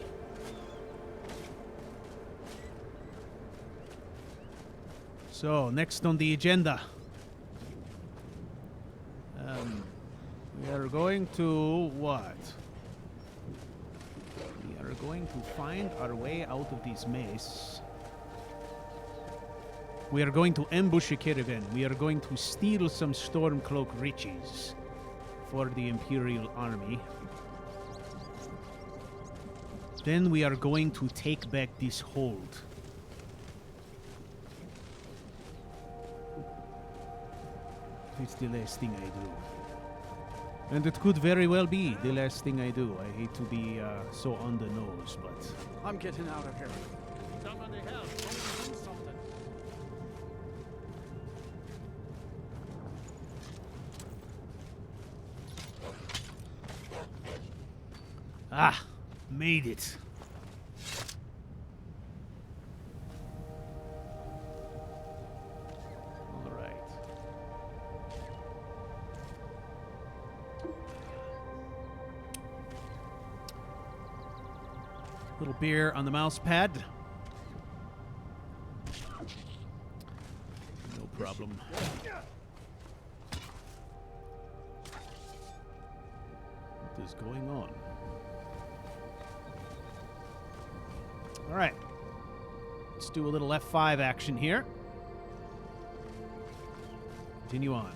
Speaker 8: So, next on the agenda. We are going to what? We are going to find our way out of this maze. We are going to ambush a caravan. We are going to steal some Stormcloak riches for the Imperial Army. Then we are going to take back this hold. It's the last thing I do. And it could very well be the last thing I do. I hate to be so on the nose, but...
Speaker 7: I'm getting out of here.
Speaker 9: Somebody help. Someone do something.
Speaker 8: Ah! Made it. Alright. Little beer on the mouse pad. No problem. What is going on? All right. Let's do a little F5 action here. Continue on.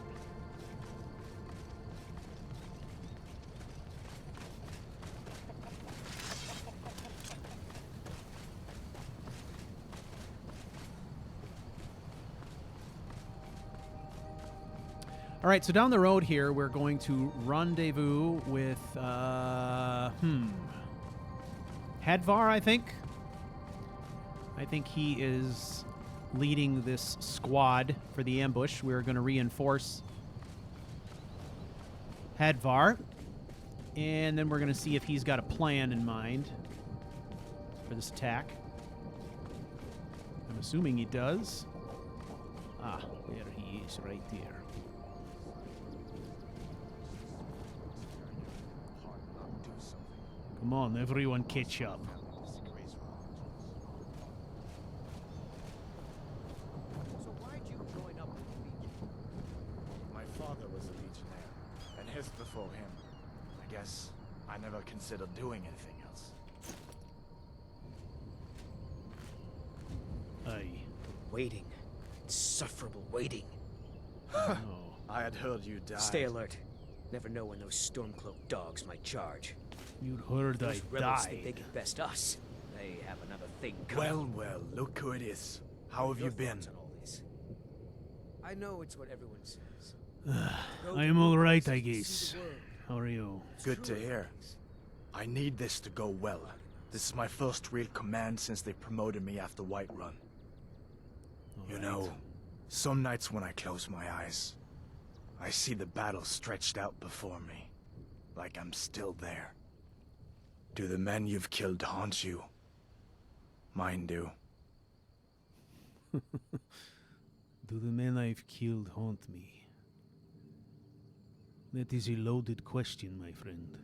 Speaker 8: All right, so down the road here, we're going to rendezvous with, Hadvar, I think. I think he is leading this squad for the ambush. We're going to reinforce Hadvar. And then we're going to see if he's got a plan in mind for this attack. I'm assuming he does. Ah, there he is, right there. Come on, everyone catch up.
Speaker 4: So why'd you join up with the Legion?
Speaker 15: My father was a legionnaire, and his before him. I guess I never considered doing anything else.
Speaker 8: Aye.
Speaker 16: Waiting. Insufferable waiting.
Speaker 8: No.
Speaker 15: I had heard you died.
Speaker 16: Stay alert. Never know when those Stormcloak dogs might charge.
Speaker 8: You heard I
Speaker 16: Those rebels
Speaker 8: died.
Speaker 16: think they can best us. They have another thing coming.
Speaker 15: Well, look who it is. How have you been?
Speaker 16: On all this? I know it's what everyone says.
Speaker 8: I am all right, I guess. How are you?
Speaker 15: Good to hear. I need this to go well. This is my first real command since they promoted me after Whiterun. You know, some nights when I close my eyes, I see the battle stretched out before me, like I'm still there. Do the men you've killed haunt you? Mine do.
Speaker 8: Do the men I've killed haunt me? That is a loaded question, my friend.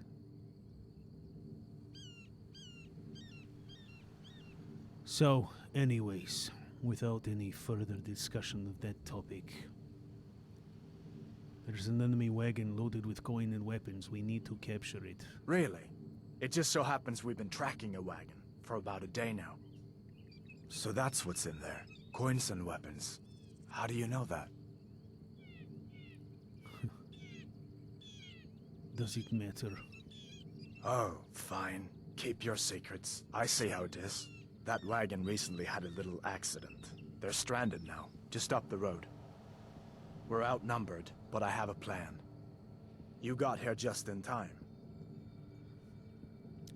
Speaker 8: So, anyways, without any further discussion of that topic, There's an enemy wagon loaded with coin and weapons. We need to capture it.
Speaker 15: Really? It just so happens we've been tracking a wagon for about a day now. So that's what's in there. Coins and weapons. How do you know that?
Speaker 8: Does it matter?
Speaker 15: Oh, fine. Keep your secrets. I see how it is. That wagon recently had a little accident. They're stranded now, just up the road. We're outnumbered, but I have a plan. You got here just in time.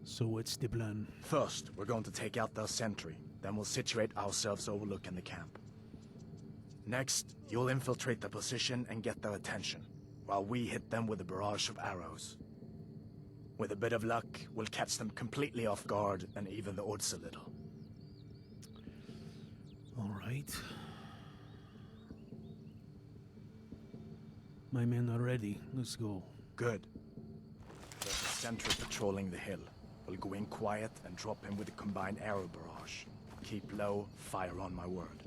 Speaker 8: So what's the plan?
Speaker 15: First, we're going to take out their sentry. Then we'll situate ourselves overlooking the camp. Next, you'll infiltrate the position and get their attention, while we hit them with a barrage of arrows. With a bit of luck, we'll catch them completely off guard and even the odds a little.
Speaker 8: All right. My men are ready. Let's go.
Speaker 15: Good. There's a sentry patrolling the hill. We'll go in quiet and drop him with a combined arrow barrage. Keep low, fire on my word.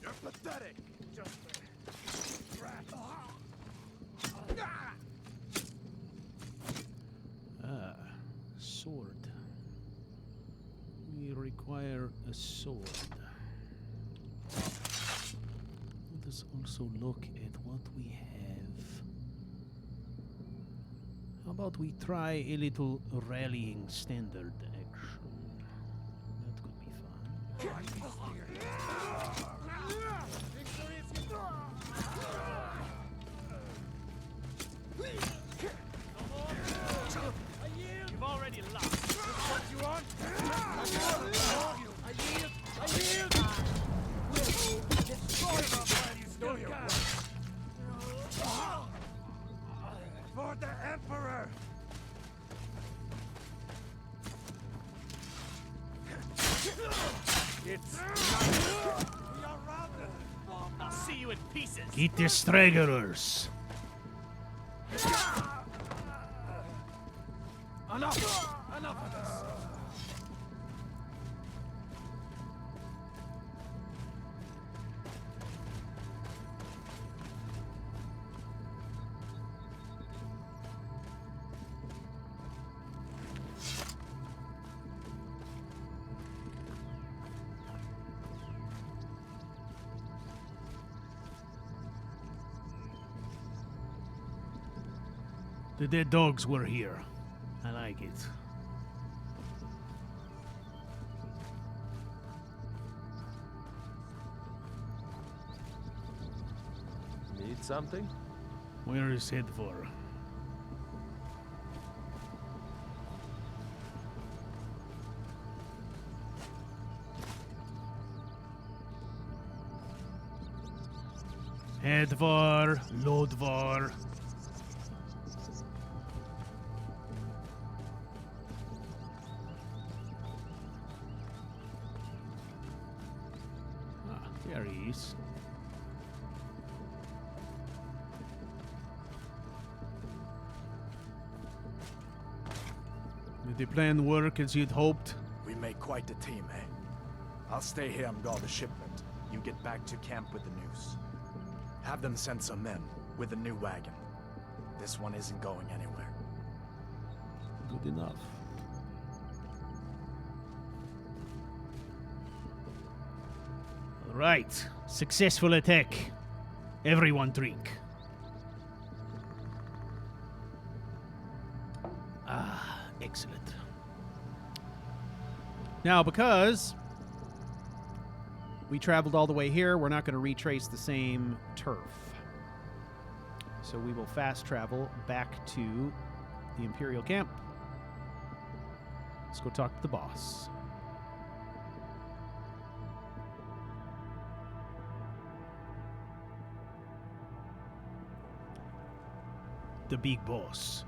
Speaker 3: You're pathetic. Just a rat.
Speaker 8: Sword. We require a sword. Let us also look at what we have. How about we try a little rallying standard action? That could be fun.
Speaker 3: You've already lost. This is what you want? I yield. Destroy them while you still can. For the Emperor. It's we are routed.
Speaker 9: I'll see you in pieces.
Speaker 8: Get the stragglers.
Speaker 3: Enough of this.
Speaker 8: The dead dogs were here. I like it.
Speaker 11: Need something?
Speaker 8: Where is head for? Head for, load for. There he is. Did the plan work as you'd hoped?
Speaker 15: We make quite a team, eh? I'll stay here and guard the shipment. You get back to camp with the news. Have them send some men with a new wagon. This one isn't going anywhere.
Speaker 8: Good enough. All right. Successful attack. Everyone drink. Ah, excellent.
Speaker 1: Now, because we traveled all the way here, we're not going to retrace the same turf. So we will fast travel back to the Imperial camp. Let's go talk to the boss.
Speaker 8: The big boss.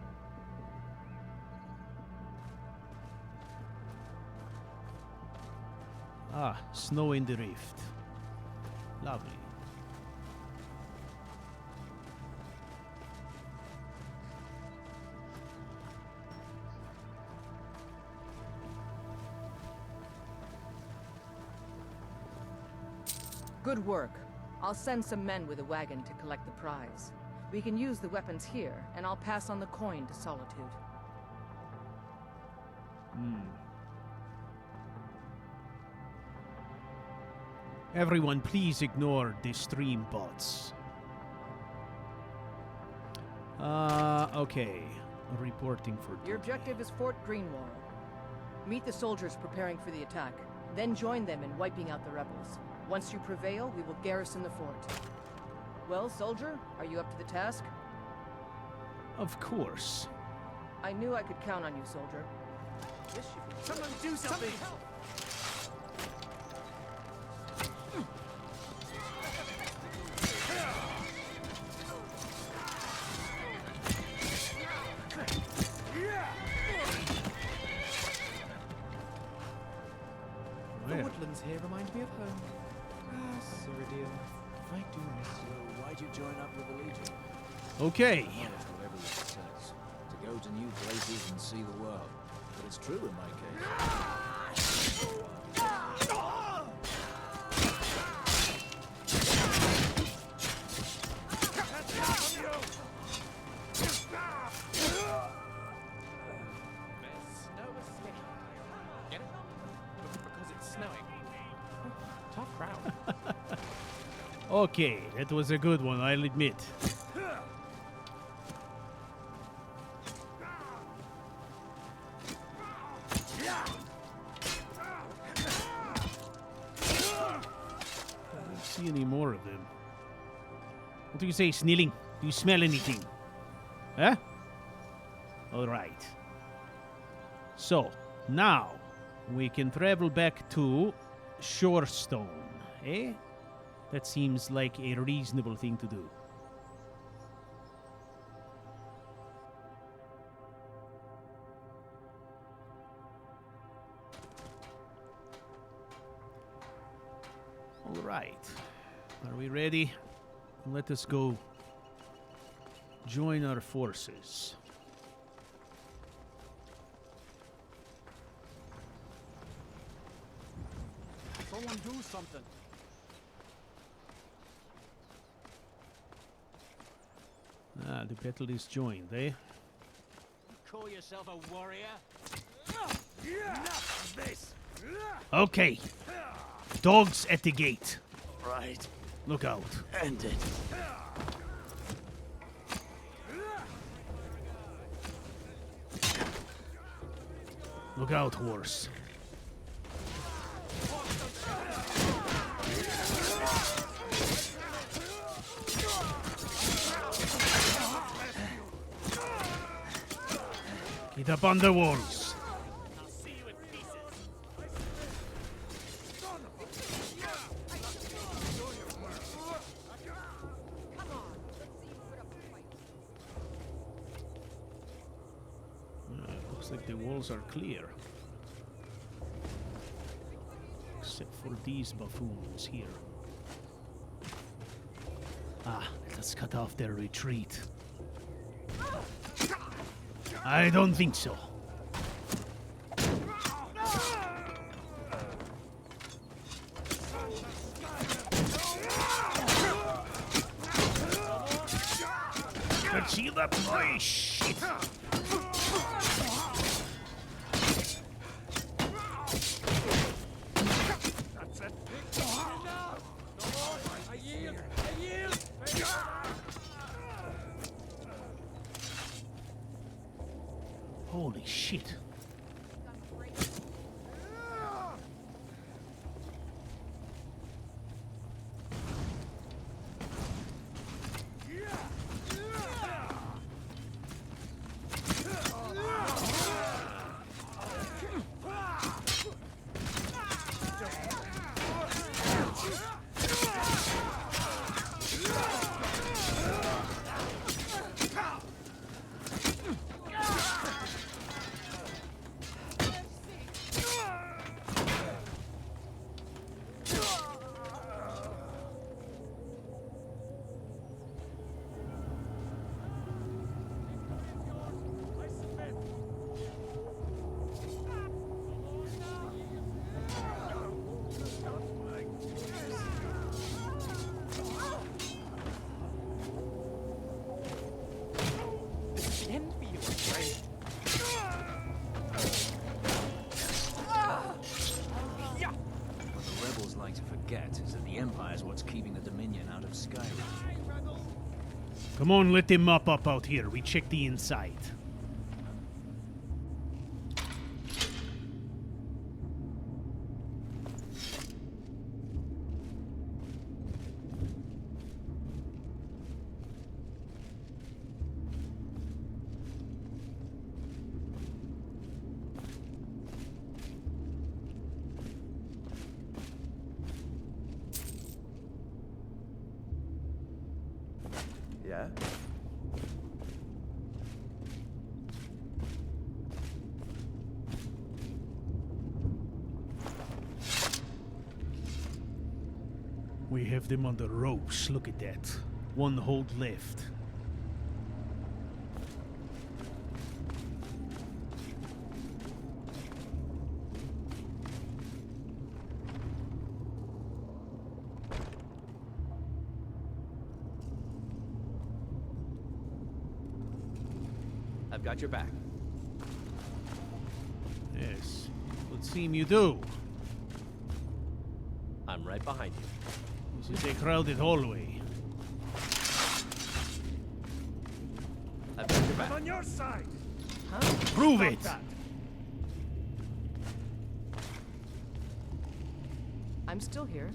Speaker 8: Ah, snow in the rift. Lovely.
Speaker 12: Good work. I'll send some men with a wagon to collect the prize. We can use the weapons here, and I'll pass on the coin to Solitude.
Speaker 8: Everyone, please ignore the stream bots. Okay. Reporting for
Speaker 12: Your objective is Fort Greenwall. Meet the soldiers preparing for the attack, then join them in wiping out the rebels. Once you prevail, we will garrison the fort. Well, soldier, are you up to the task?
Speaker 8: Of course.
Speaker 12: I knew I could count on you, soldier. This should be...
Speaker 16: Someone do something!
Speaker 9: The woodlands here remind me of home. Ah, Cyrodiil, I do miss you.
Speaker 7: So why'd you join up with the Legion?
Speaker 8: Okay.
Speaker 7: Honest, what everyone says. To go to new places and see the world. But it's true in my case.
Speaker 9: Snow escape. Get it? Because it's snowing. Tough crowd.
Speaker 8: Okay, that was a good one, I'll admit. I don't see any more of them. What do you say, Snilling? Do you smell anything? Huh? Alright. So, now we can travel back to Shorestone, eh? That seems like a reasonable thing to do. All right. Are we ready? Let us go join our forces.
Speaker 7: Someone do something.
Speaker 8: Ah, the battle is joined, eh?
Speaker 7: Call yourself a warrior? Enough of this!
Speaker 8: Okay. Dogs at the gate.
Speaker 7: Right.
Speaker 8: Look out.
Speaker 7: End it.
Speaker 8: Look out, horse. Get up on the walls.
Speaker 16: I'll see you in pieces.
Speaker 8: Looks like the walls are clear. Except for these buffoons here. Ah, let's cut off their retreat. I don't think so. Let's see the boy. Shit.
Speaker 3: That's it. Enough! I yield! I yield!
Speaker 8: Holy shit. Come on, let them mop up out here. We check the inside.
Speaker 4: Yeah?
Speaker 8: We have them on the ropes. Look at that. One hold left.
Speaker 11: I've got your back.
Speaker 8: Yes. Would seem you do.
Speaker 11: I'm right behind you.
Speaker 8: This is a crowded hallway.
Speaker 11: I've got your back.
Speaker 3: I'm on your side.
Speaker 12: Huh?
Speaker 8: Prove
Speaker 3: Stop
Speaker 8: it!
Speaker 3: that.
Speaker 12: I'm still here.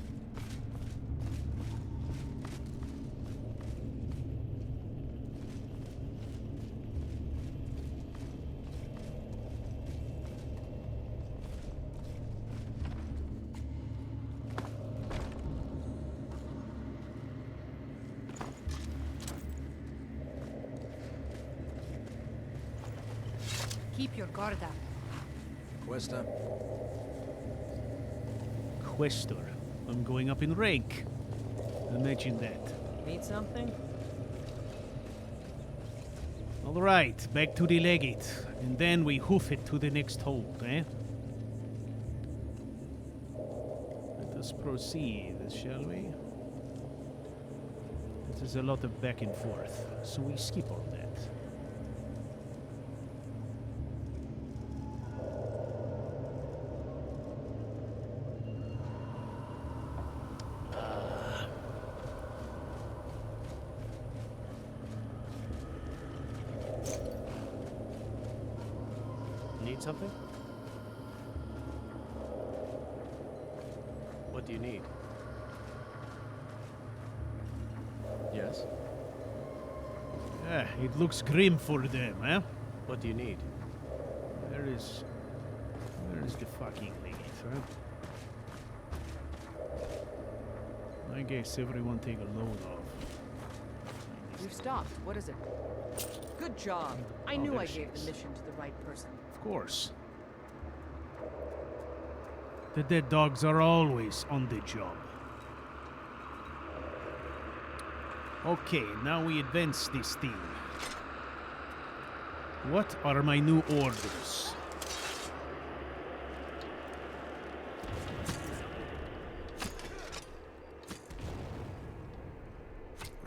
Speaker 10: Keep your guard up.
Speaker 7: Questa?
Speaker 8: Questor. I'm going up in rank. Imagine that.
Speaker 12: Need something?
Speaker 8: All right, back to the Legate. And then we hoof it to the next hold, eh? Let us proceed, shall we? This is a lot of back and forth, so we skip all that.
Speaker 11: Need something? What do you need? Yes?
Speaker 8: Ah, it looks grim for them, eh?
Speaker 11: What do you need?
Speaker 8: Where is the fucking Legate, huh? I guess everyone take a load off.
Speaker 12: You've stopped. What is it? Good job. I
Speaker 8: Oh,
Speaker 12: knew
Speaker 8: there
Speaker 12: I
Speaker 8: she
Speaker 12: gave the
Speaker 8: is.
Speaker 12: mission to the right person.
Speaker 8: Of course. The dead dogs are always on the job. Okay, now we advance this thing. What are my new orders?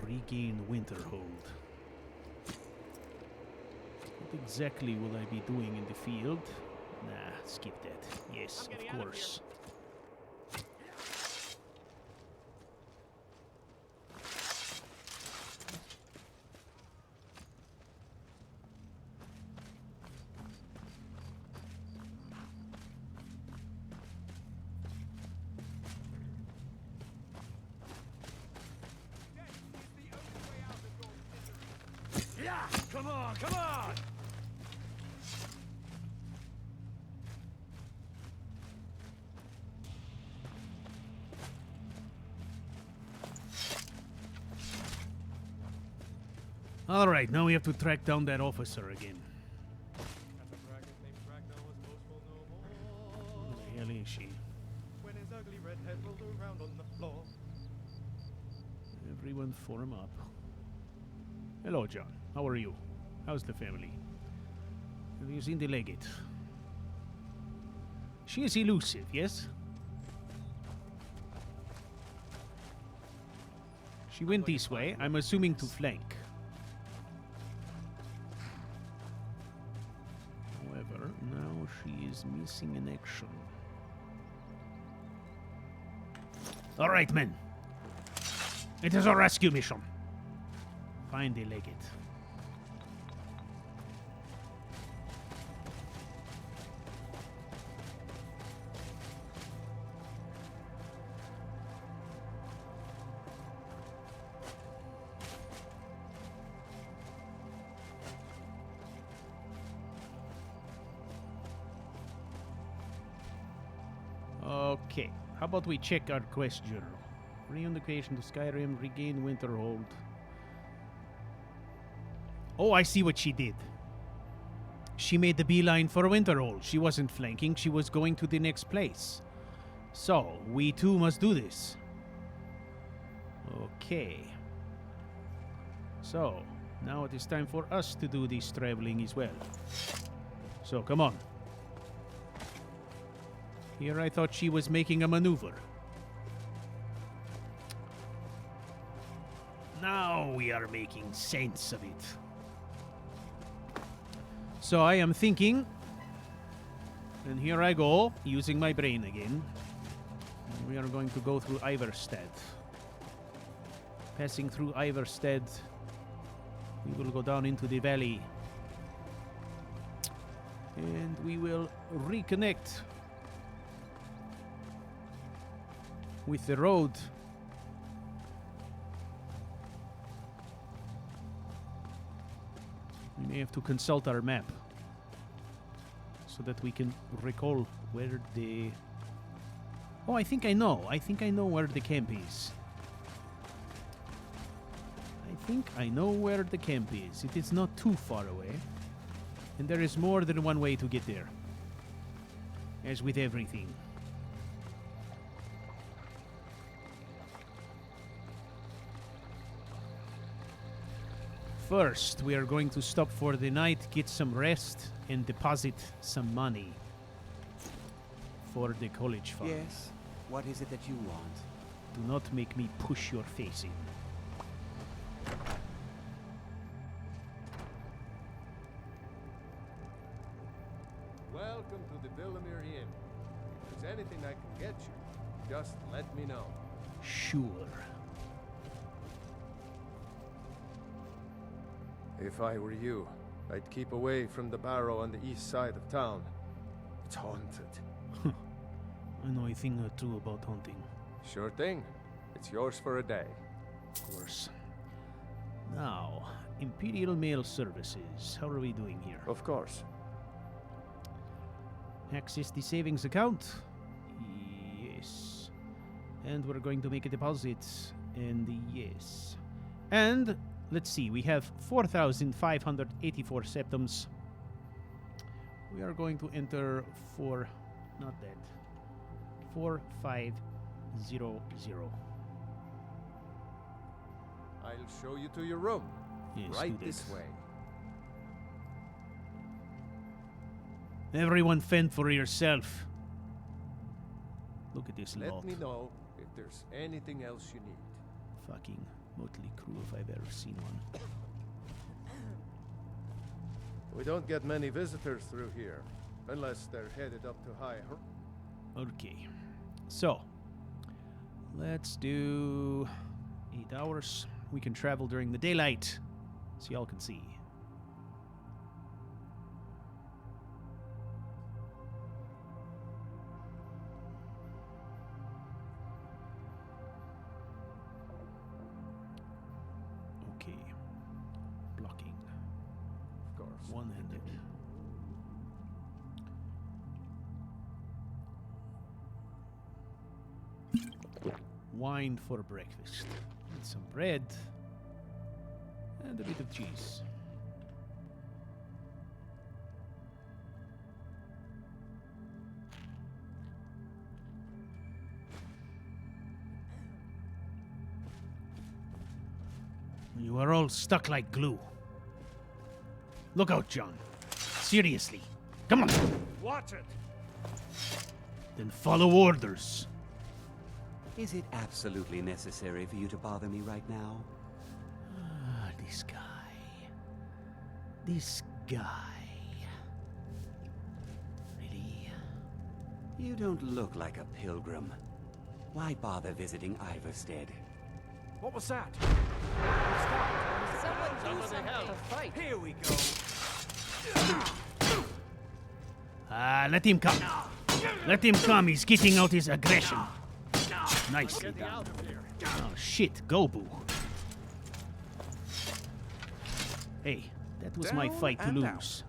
Speaker 8: Regain Winterhold. What exactly will I be doing in the field? Nah, skip that. Yes, of course.
Speaker 3: Yeah, come on, come on!
Speaker 8: All right, now we have to track down that officer again. Where the hell is she?
Speaker 17: When his ugly red head rolled around on the floor.
Speaker 8: Everyone form up. Hello, John. How are you? How's the family? Have you seen the Legate? She is elusive, yes? She went this way, I'm assuming to flank. However, now she is missing in action. Alright, men. It is a rescue mission. find the Legate. Okay, how about we check our quest journal? Reunification to Skyrim, regain Winterhold. Oh, I see what she did. She made the beeline for Winterhold. She wasn't flanking, she was going to the next place. So, we too must do this. Okay. So, now it is time for us to do this traveling as well. So, come on. Here I thought she was making a maneuver. Now we are making sense of it. So I am thinking, and here I go, using my brain again. We are going to go through Iverstead. Passing through Iverstead, we will go down into the valley. And we will reconnect with the road. We may have to consult our map so that we can recall where the... Oh, I think I know. I think I know where the camp is. I think I know where the camp is. It is not too far away. And there is more than one way to get there. As with everything. First, we are going to stop for the night, get some rest, and deposit some money for the college fund.
Speaker 2: Yes? What is it that you want?
Speaker 8: Do not make me push your face in.
Speaker 18: Welcome to the Villamere Inn. If there's anything I can get you, just let me know.
Speaker 8: Sure.
Speaker 18: If I were you, I'd keep away from the barrow on the east side of town. It's haunted.
Speaker 8: I know a thing or two about hunting.
Speaker 18: Sure thing. It's yours for a day.
Speaker 8: Of course. Now, Imperial Mail Services. How are we doing here?
Speaker 18: Of course.
Speaker 8: Access the savings account. Yes. And we're going to make a deposit. And yes. And let's see, we have 4,584 septums. We are going to enter for, not that, 4500.
Speaker 18: I'll show you to your room.
Speaker 8: Yes,
Speaker 18: right
Speaker 8: do
Speaker 18: this
Speaker 8: that.
Speaker 18: way.
Speaker 8: Everyone fend for yourself. Look at this lot.
Speaker 18: Let me know if there's anything else you need.
Speaker 8: Fucking motley crew if I've ever seen one.
Speaker 18: We don't get many visitors through here, unless they're headed up to High.
Speaker 8: Okay. So, let's do 8 hours. We can travel during the daylight, so y'all can see. Okay. Blocking.
Speaker 18: Of course.
Speaker 8: One-handed. Wine for breakfast. And some bread. And a bit of cheese. You are all stuck like glue. Look out, John. Seriously. Come on.
Speaker 3: Watch it!
Speaker 8: Then follow orders.
Speaker 2: Is it absolutely necessary for you to bother me right now?
Speaker 8: Ah, this guy. This guy. Really?
Speaker 2: You don't look like a pilgrim. Why bother visiting Iverstead?
Speaker 16: What was that?
Speaker 11: Somebody help!
Speaker 4: Fight. Here we go.
Speaker 8: Let him come. Let him come. He's getting out his aggression. Nicely
Speaker 11: Getting
Speaker 8: done.
Speaker 11: out of here.
Speaker 8: Oh, shit. Gobu. Hey, that was my
Speaker 4: Down
Speaker 8: fight to
Speaker 4: and
Speaker 8: lose.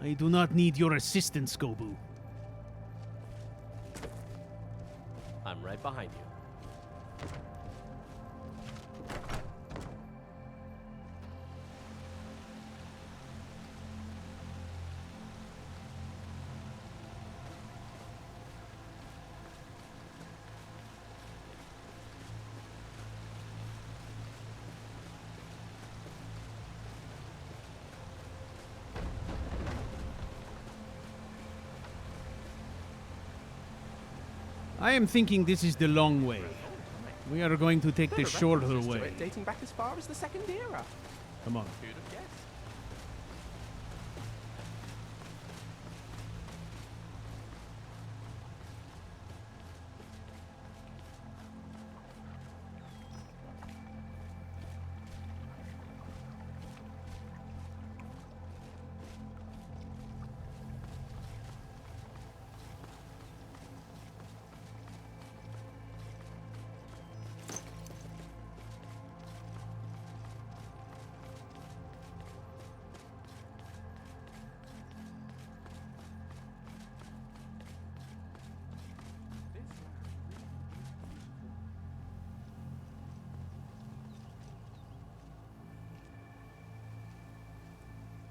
Speaker 8: I do not need your assistance, Gobu.
Speaker 11: I'm right behind you.
Speaker 8: I am thinking this is the long way. We are going to take the shorter way.
Speaker 9: Dating back as far as the Second Era.
Speaker 8: Come on.
Speaker 9: Who'd have guessed?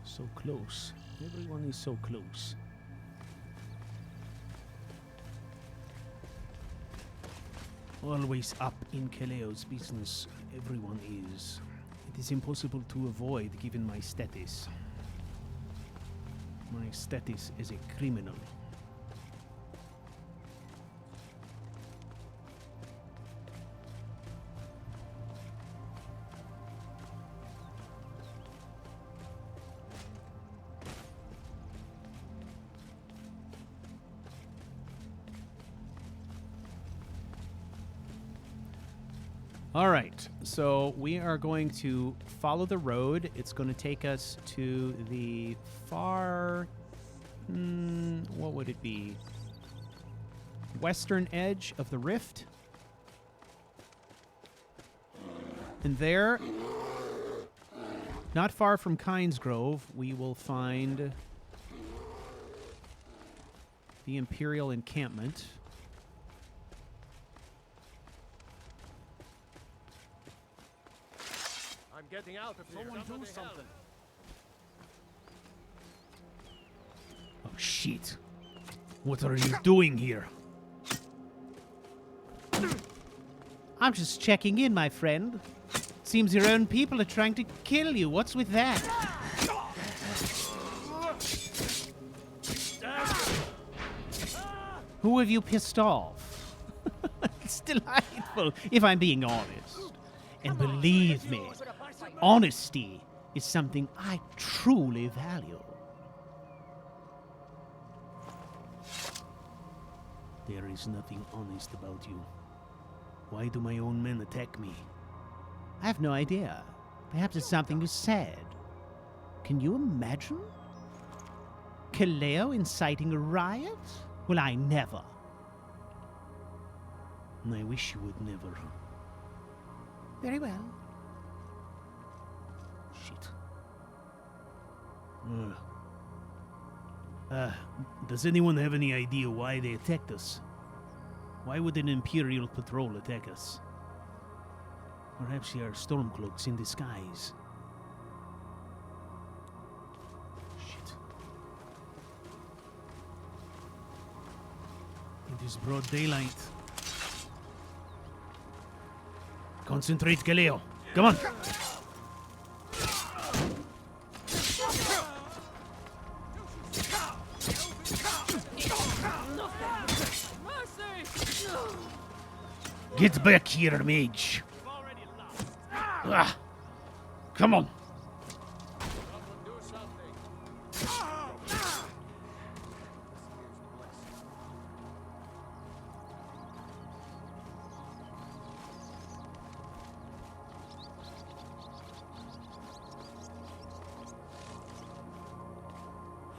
Speaker 8: So close. Everyone is so close. Always up in Kaleo's business. Everyone is. It is impossible to avoid given my status. My status as a criminal.
Speaker 1: All right, so we are going to follow the road. It's going to take us to the far, what would it be? Western edge of the rift. And there, not far from Kynes Grove, we will find the Imperial encampment.
Speaker 11: Getting out of here.
Speaker 8: Someone do
Speaker 11: Somebody
Speaker 8: something.
Speaker 11: help.
Speaker 8: Oh, shit. What are you doing here?
Speaker 1: I'm just checking in, my friend. Seems your own people are trying to kill you. What's with that? Who have you pissed off? It's delightful, if I'm being honest. And believe me, honesty is something I truly value.
Speaker 8: There is nothing honest about you. Why do my own men attack me?
Speaker 1: I have no idea. Perhaps it's something you said. Can you imagine? Kaleo inciting a riot? Well, I never.
Speaker 8: I wish you would never.
Speaker 1: Very well.
Speaker 8: Shit. Does anyone have any idea why they attacked us? Why would an Imperial patrol attack us? Perhaps they are Stormcloaks in disguise. Shit. It is broad daylight. Concentrate, Kaleo. Come on. Get back here, mage. Ah. Come on.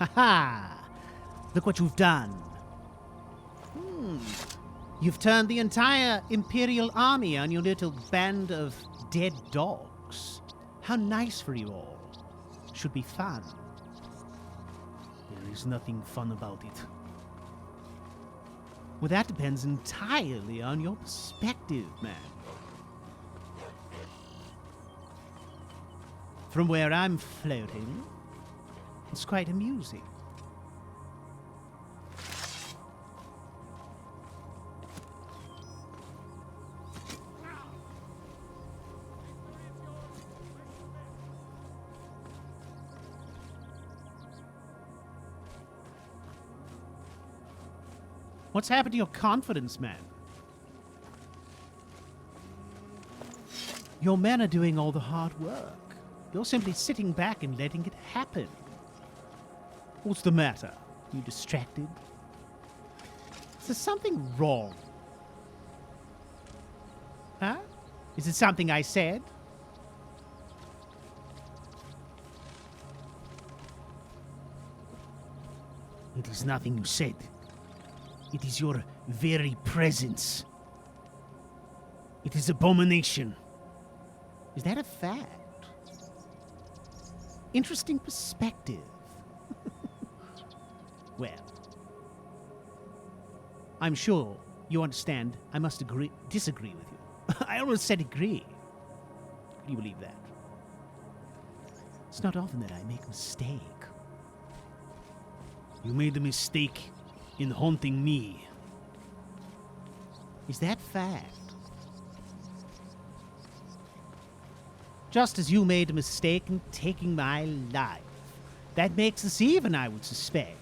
Speaker 8: Ha! Look what you've done. You've turned the entire Imperial army on your little band of dead dogs. How nice for you all. Should be fun. There is nothing fun about it. Well, that depends entirely on your perspective, man. From where I'm floating, it's quite amusing. What's happened to your confidence, man? Your men are doing all the hard work. You're simply sitting back and letting it happen. What's the matter? You distracted? Is there something wrong? Huh? Is it something I said? It is nothing you said. It is your very presence. It is abomination. Is that a fact? Interesting perspective. Well, I'm sure you understand I must disagree with you. I almost said agree. Can you believe that? It's not often that I make a mistake. You made a mistake in haunting me. Is that fact? Just as you made a mistake in taking my life. That makes us even, I would suspect.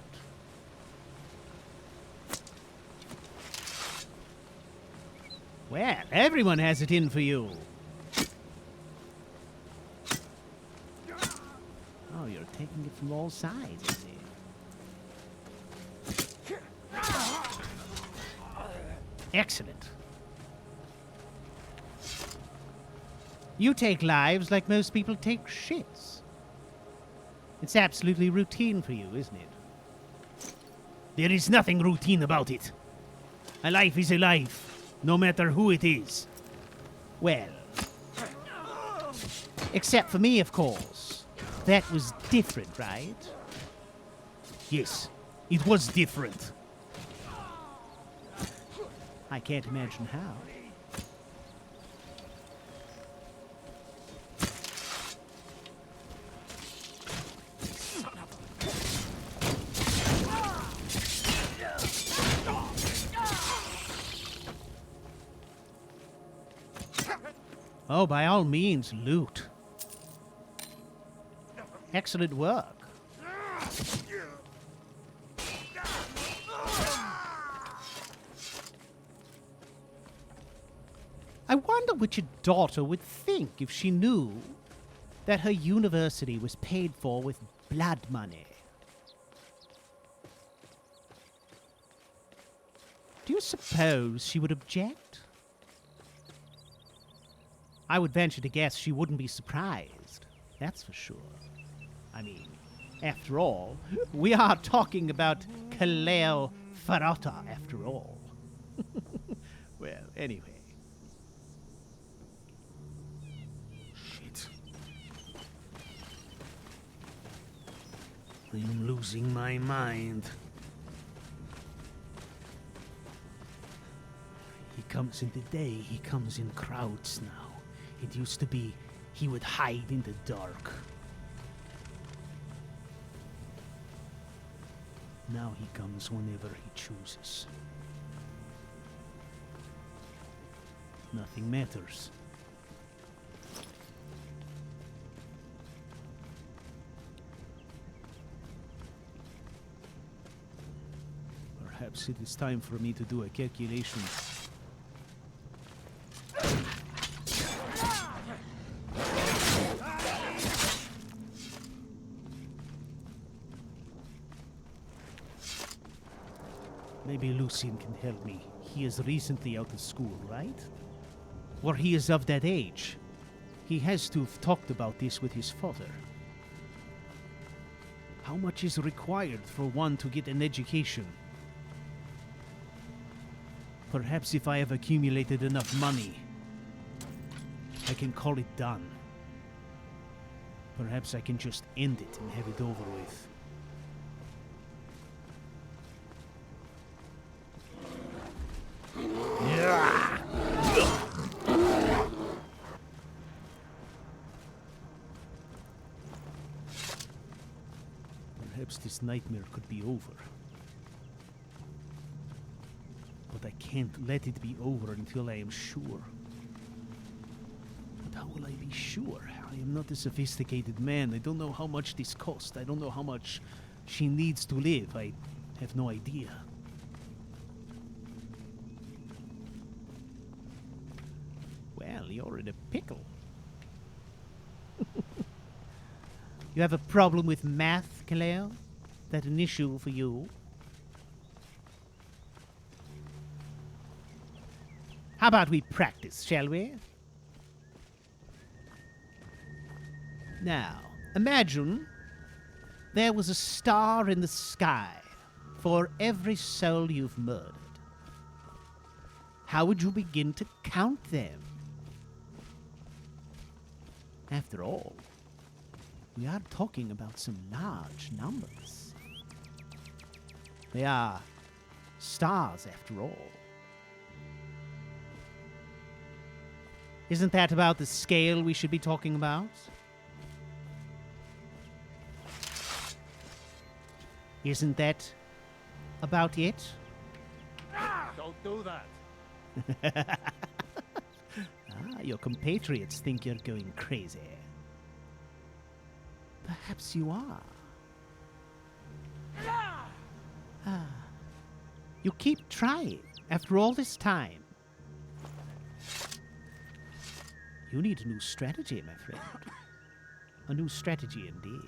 Speaker 8: Well, everyone has it in for you. Oh, you're taking it from all sides, I see. Excellent. You take lives like most people take shits. It's absolutely routine for you, isn't it? There is nothing routine about it. A life is a life, no matter who it is. Well, except for me, of course. That was different, right? Yes, it was different. I can't imagine how. Oh, by all means, loot. Excellent work. I wonder what your daughter would think if she knew that her university was paid for with blood money. Do you suppose she would object? I would venture to guess she wouldn't be surprised. That's for sure. I mean, after all, we are talking about Kaleo Farata, after all. Well, anyway. Shit. I'm losing my mind. He comes in the day, he comes in crowds now. It used to be he would hide in the dark. Now he comes whenever he chooses. Nothing matters. Perhaps it is time for me to do a calculation. Maybe Lucien can help me. He is recently out of school, right? Or he is of that age. He has to have talked about this with his father. How much is required for one to get an education? Perhaps if I have accumulated enough money, I can call it done. Perhaps I can just end it and have it over with. Perhaps this nightmare could be over. But I can't let it be over until I am sure. But how will I be sure? I am not a sophisticated man. I don't know how much this cost. I don't know how much she needs to live. I have no idea. Well, you're in a pickle. You have a problem with math, Claire? That an issue for you? How about we practice, shall we? Now, imagine there was a star in the sky for every soul you've murdered. How would you begin to count them? After all, we are talking about some large numbers. They are stars, after all. Isn't that about the scale we should be talking about? Isn't that about it?
Speaker 3: Don't do that.
Speaker 8: Your compatriots think you're going crazy. Perhaps you are. You keep trying after all this time. You need a new strategy, my friend. A new strategy indeed.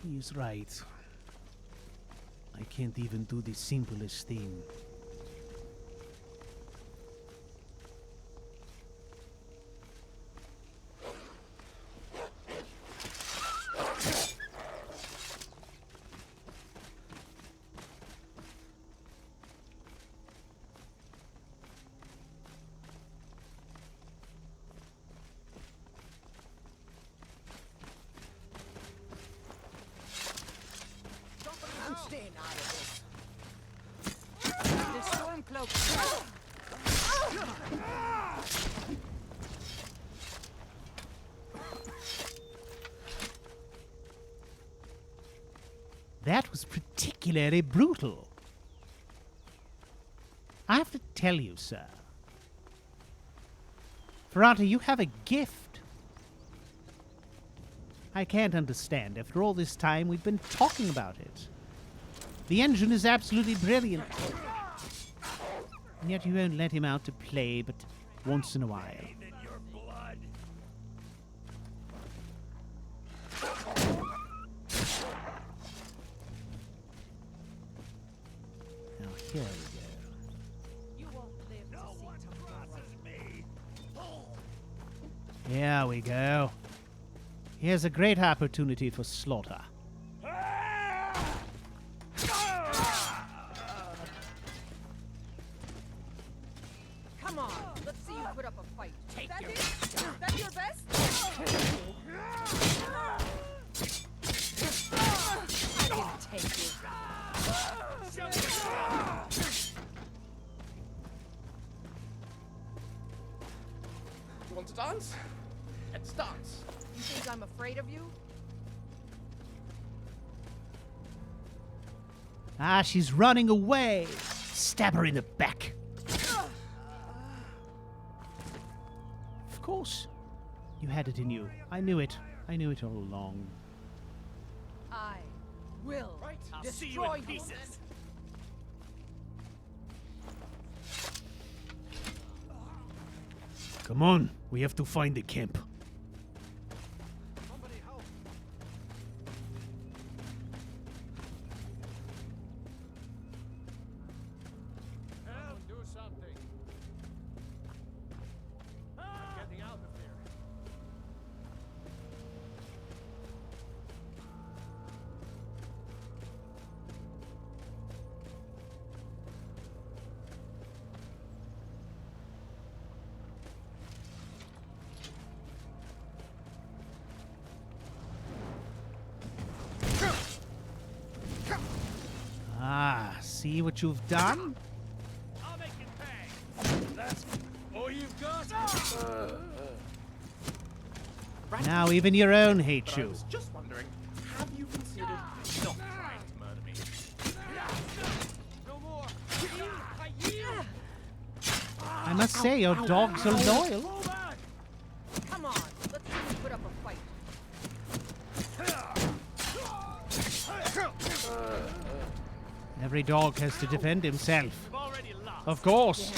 Speaker 8: He's right. I can't even do the simplest thing. That was particularly brutal. I have to tell you, sir. Ferrata, you have a gift. I can't understand. After all this time, we've been talking about it. The engine is absolutely brilliant. And yet you won't let him out to play but once in a while. Now here we go. Here we go. Here's a great opportunity for slaughter.
Speaker 12: Come on, let's see you put up a fight. Take that your best? I didn't take you.
Speaker 9: You want to dance? Let's dance.
Speaker 12: You think I'm afraid of you?
Speaker 8: Ah, she's running away. Stab her in the back. course. You had it in you. I knew it. I knew it all along.
Speaker 12: I will
Speaker 11: I'll
Speaker 12: destroy
Speaker 11: see you in
Speaker 12: you.
Speaker 11: pieces.
Speaker 8: Come on, we have to find the camp.
Speaker 18: Help! Do something. I'm getting out of here.
Speaker 8: Ah, see what you've done?
Speaker 18: I'll make it pay. That's all you've got.
Speaker 8: Now even your own hate
Speaker 9: But I
Speaker 8: you.
Speaker 9: was just wondering, have you considered not trying to murder me?
Speaker 18: No more.
Speaker 8: I must say, your dogs are loyal.
Speaker 12: Come on, let's see you put up a fight.
Speaker 8: Every dog has to defend himself.
Speaker 18: You've already lost.
Speaker 8: Of course.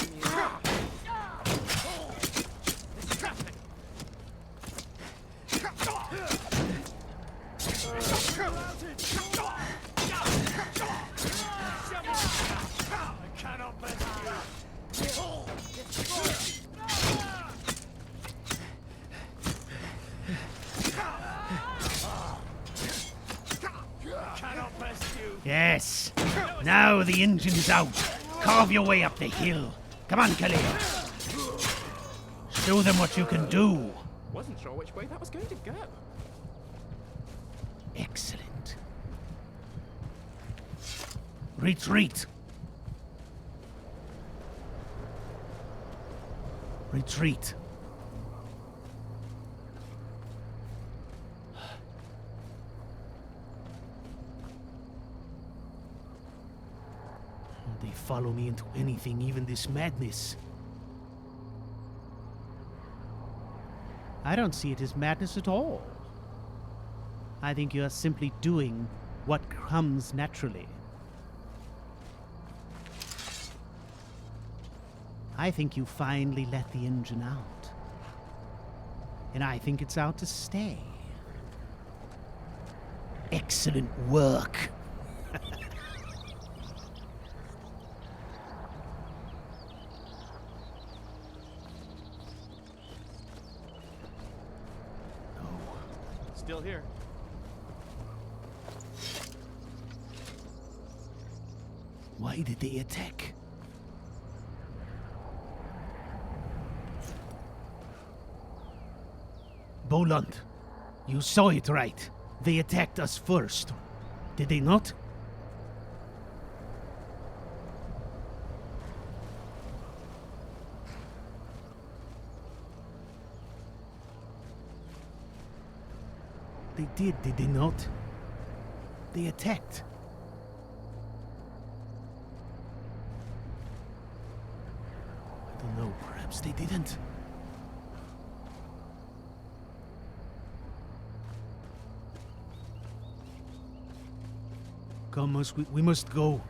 Speaker 18: I cannot let cannot best you.
Speaker 8: Yes. Now the engine is out. Carve your way up the hill. Come on, Khalil. Show them what you can do.
Speaker 9: Wasn't sure which way that was going to go.
Speaker 8: Excellent. Retreat. Retreat. They follow me into anything, even this madness. I don't see it as madness at all. I think you are simply doing what comes naturally. I think you finally let the engine out. And I think it's out to stay. Excellent work.
Speaker 9: Still here.
Speaker 8: Why did they attack? Boland, you saw it right. They attacked us first. Did they not? They did they not? They attacked. I don't know, perhaps they didn't. Come, we must go.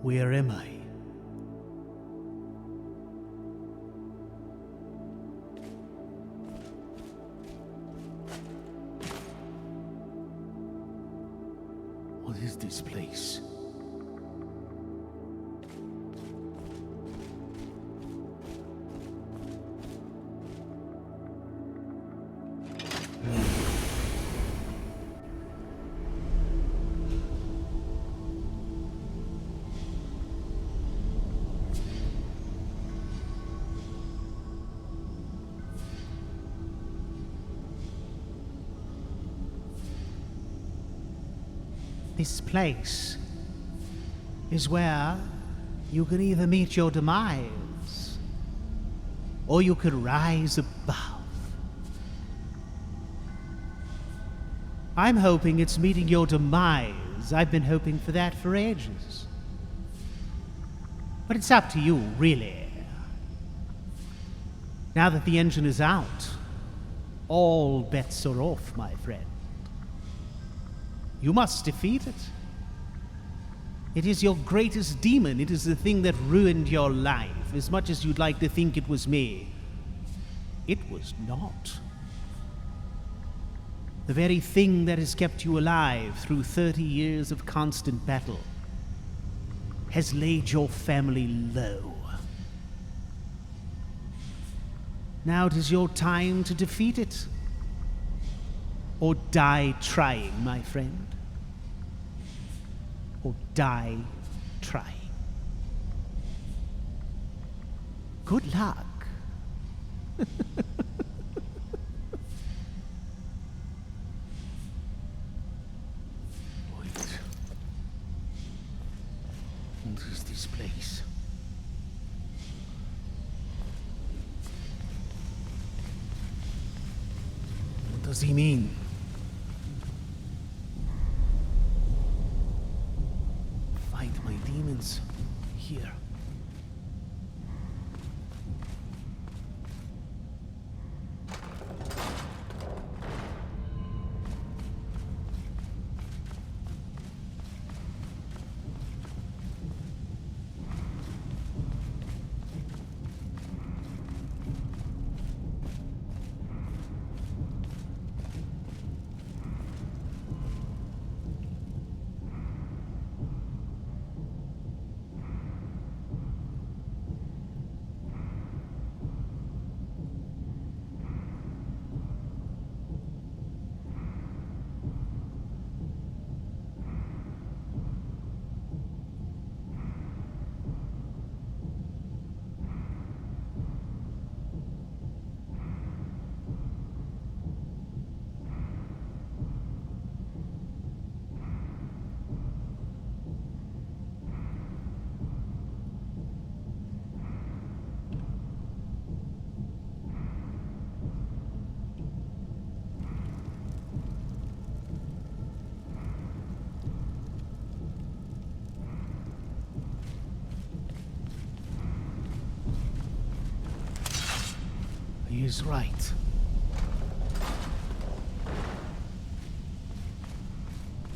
Speaker 8: Where am I? What is this place? This place is where you can either meet your demise, or you could rise above. I'm hoping it's meeting your demise. I've been hoping for that for ages. But it's up to you, really. Now that the engine is out, all bets are off, my friend. You must defeat it. It is your greatest demon. It is the thing that ruined your life. As much as you'd like to think it was me, it was not. The very thing that has kept you alive through 30 years of constant battle has laid your family low. Now it is your time to defeat it. Or die trying, my friend. Or die trying. Good luck. Wait. What is this place? What does he mean? Fight my demons here. He is right.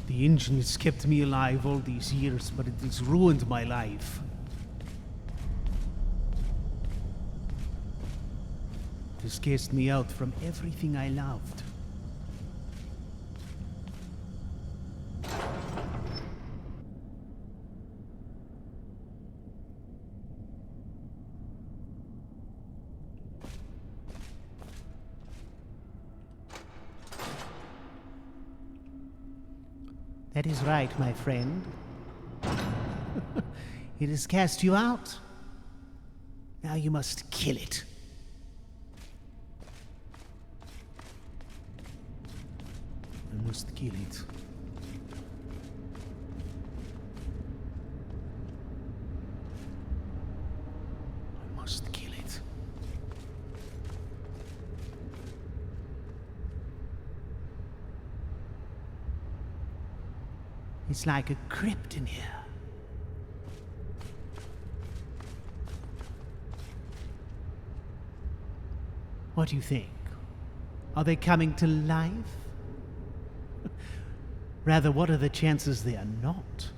Speaker 8: The engine has kept me alive all these years, but it has ruined my life. It has cast me out from everything I loved. That is right, my friend. It has cast you out. Now you must kill it. I must kill it. I must kill it. It's like a crypt in here. What do you think? Are they coming to life? Rather, what are the chances they are not?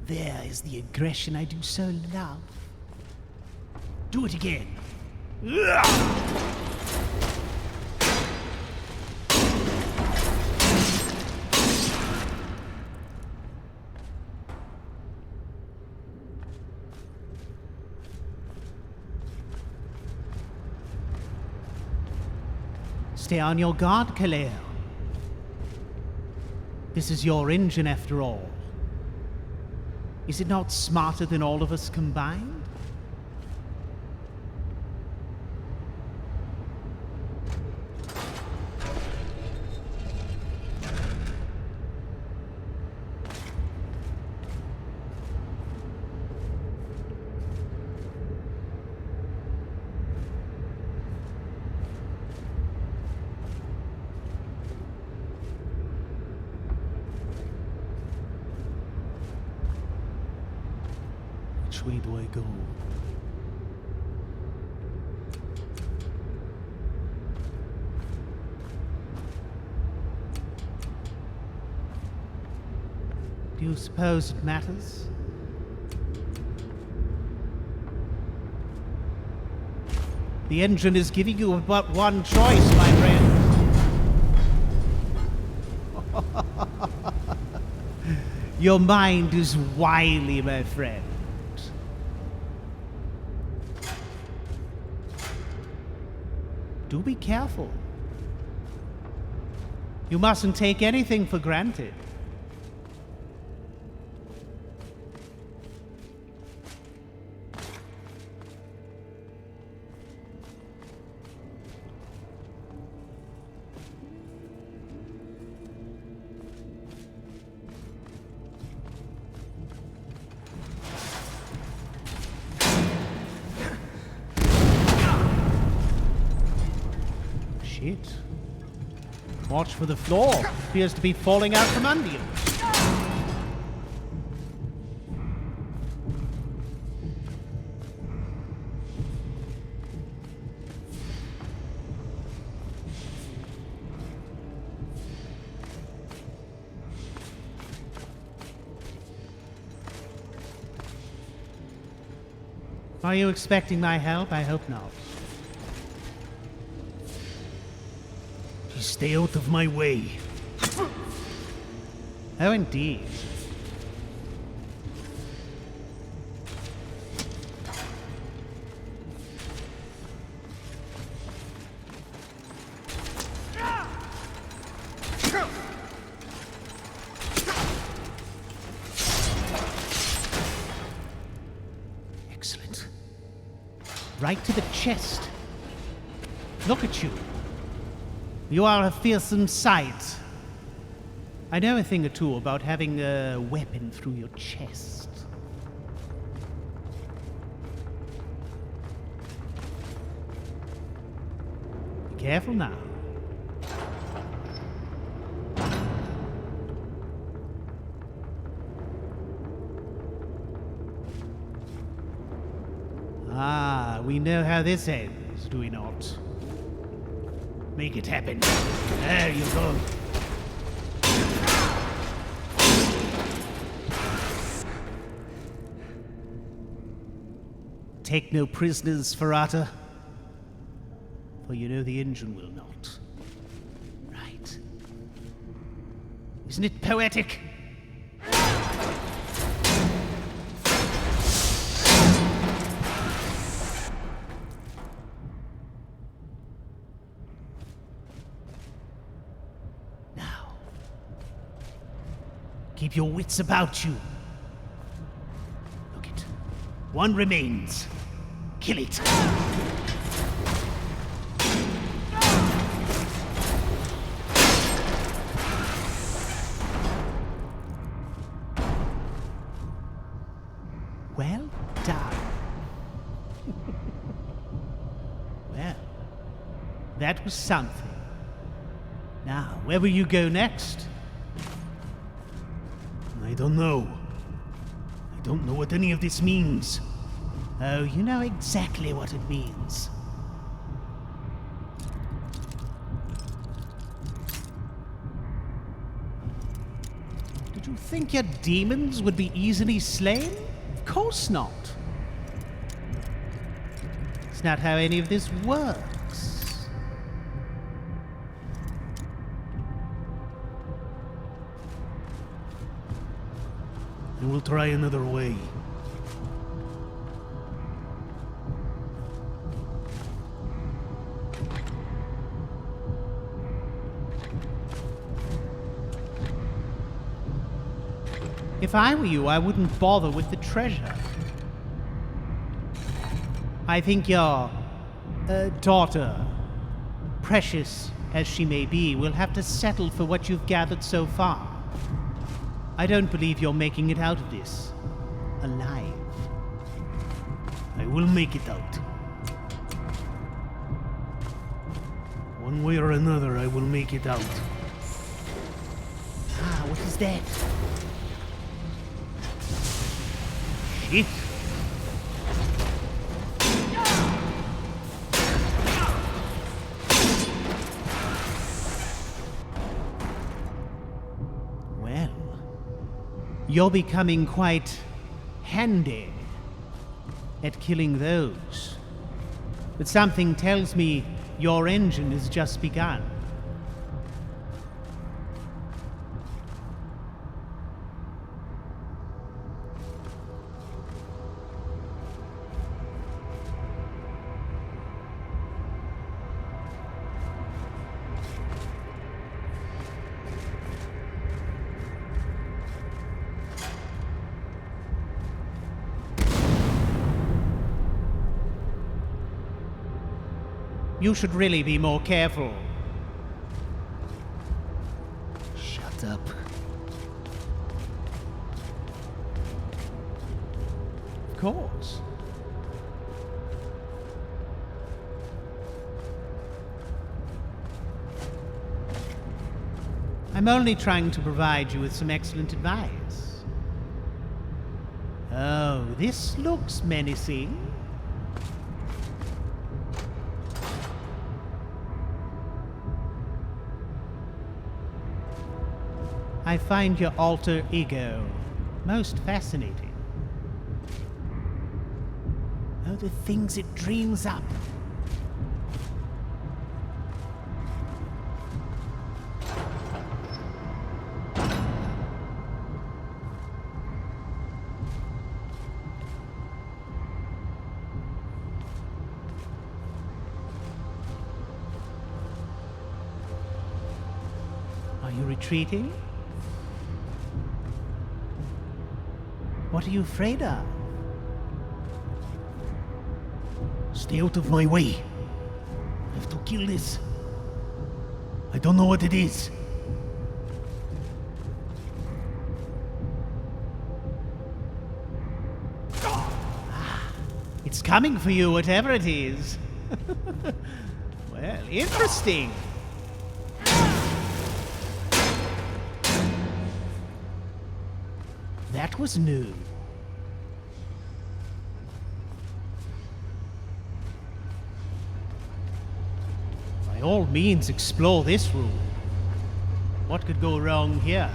Speaker 8: There is the aggression I do so love. Do it again. Stay on your guard, Kaleo. This is your engine after all. Is it not smarter than all of us combined? Which way do I go? Do you suppose it matters? The engine is giving you but one choice, my friend. Your mind is wily, my friend. Do be careful. You mustn't take anything for granted. Shit. Watch for the floor. Appears to be falling out from under you. Are you expecting my help? I hope not. Stay out of my way. Oh, indeed. Excellent. Right to the chest. Look at you. You are a fearsome sight. I know a thing or two about having a weapon through your chest. Be careful now. Ah, we know how this ends, do we not? Make it happen. There you go. Take no prisoners, Ferrata. For you know the engine will not. Right. Isn't it poetic? Keep your wits about you. Look it. One remains. Kill it. Well done. Well, that was something. Now, where will you go next? I don't know. I don't know what any of this means. Oh, you know exactly what it means. What did you think your demons would be easily slain? Of course not. It's not how any of this works. And we'll try another way. If I were you, I wouldn't bother with the treasure. I think your daughter, precious as she may be, will have to settle for what you've gathered so far. I don't believe you're making it out of this alive. I will make it out. One way or another, I will make it out. Ah, what is that? Shit. Well, you're becoming quite handy at killing those. But something tells me your engine has just begun. You should really be more careful. Shut up. Of course. I'm only trying to provide you with some excellent advice. Oh, this looks menacing. I find your alter ego most fascinating. Oh, the things it dreams up. Are you retreating? What are you afraid of? Stay out of my way. I have to kill this. I don't know what it is. It's coming for you, whatever it is. Well, interesting. That was new. By all means, explore this room. What could go wrong here?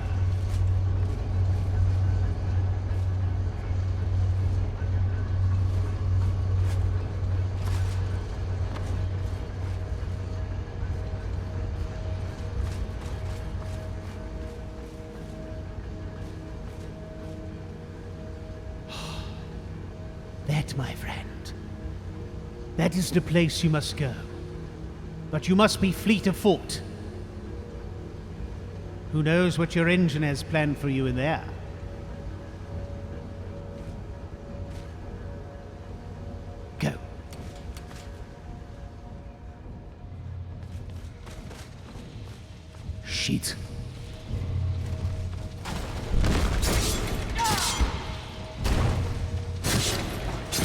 Speaker 8: That, my friend, that is the place you must go. But you must be fleet of foot. Who knows what your engine has planned for you in there? Go. Shit.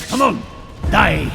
Speaker 8: Come on, die!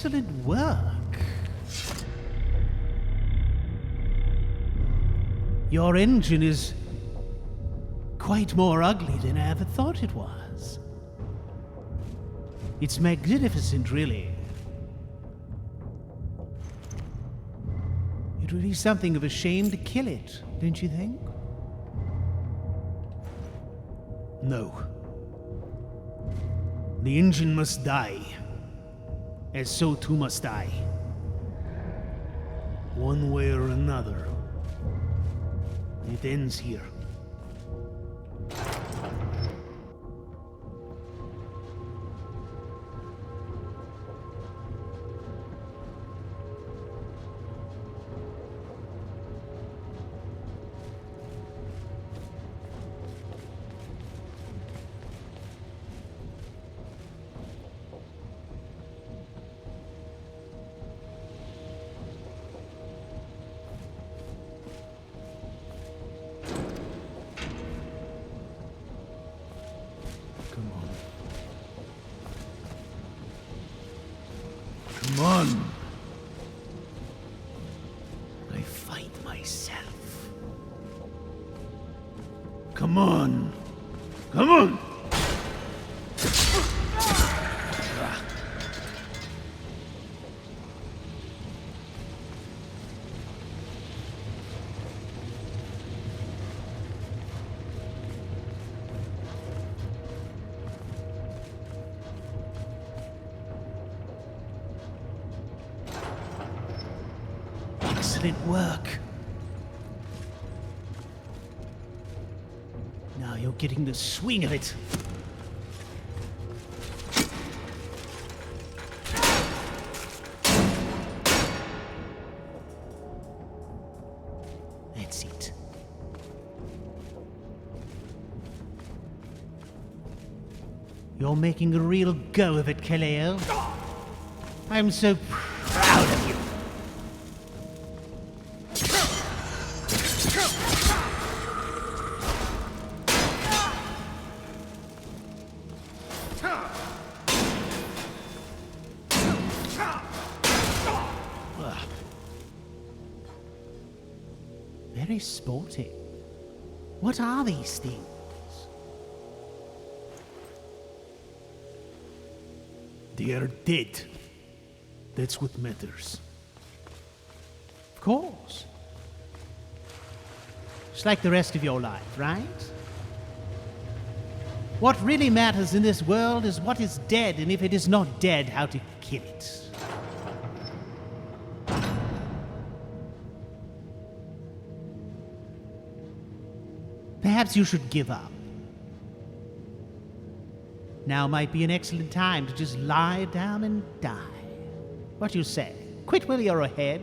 Speaker 8: Excellent work. Your engine is quite more ugly than I ever thought it was. It's magnificent, really. It would be something of a shame to kill it, don't you think? No. The engine must die, as so too must I. One way or another. It ends here. Come on. I fight myself. Come on. Come on. Excellent work. Now you're getting the swing of it. That's it. You're making a real go of it, Kaleo. I'm so proud of you. Very sporty. What are these things? They are dead. That's what matters. Of course. Just like the rest of your life, right? What really matters in this world is what is dead, and if it is not dead, how to kill it. Perhaps you should give up. Now might be an excellent time to just lie down and die. What do you say? Quit while you're ahead?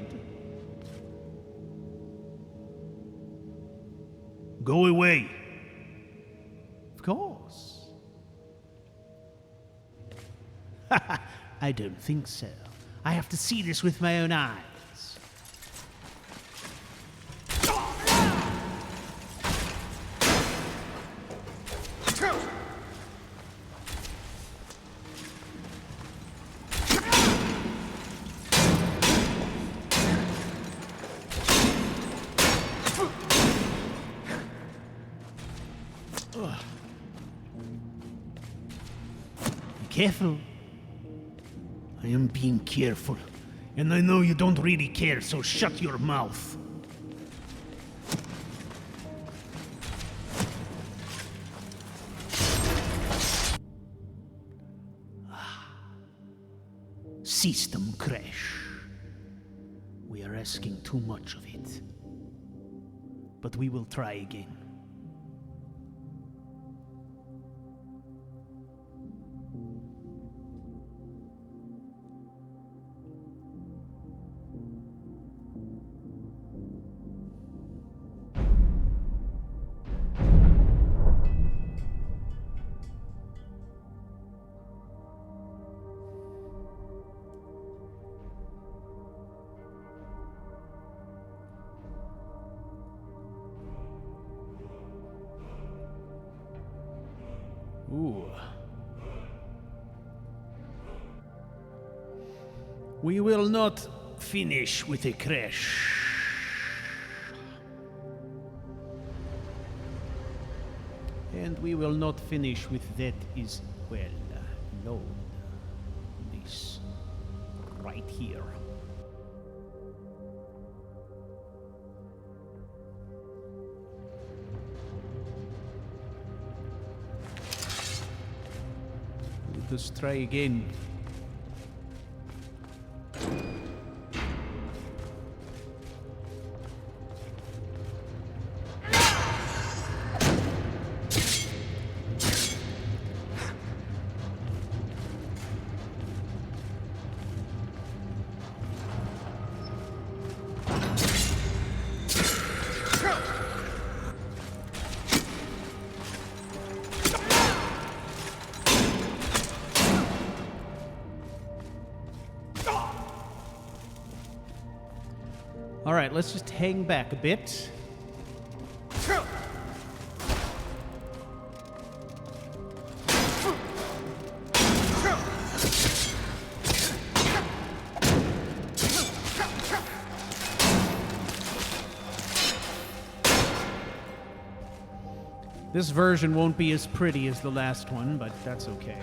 Speaker 8: Go away. Of course. I don't think so. I have to see this with my own eyes. Careful. I am being careful. And I know you don't really care, so shut your mouth. System crash. We are asking too much of it. But we will try again. We will not finish with a crash. And we will not finish with that as well. Load this right here. Let us try again. All right, let's just hang back a bit. This version won't be as pretty as the last one, but that's okay.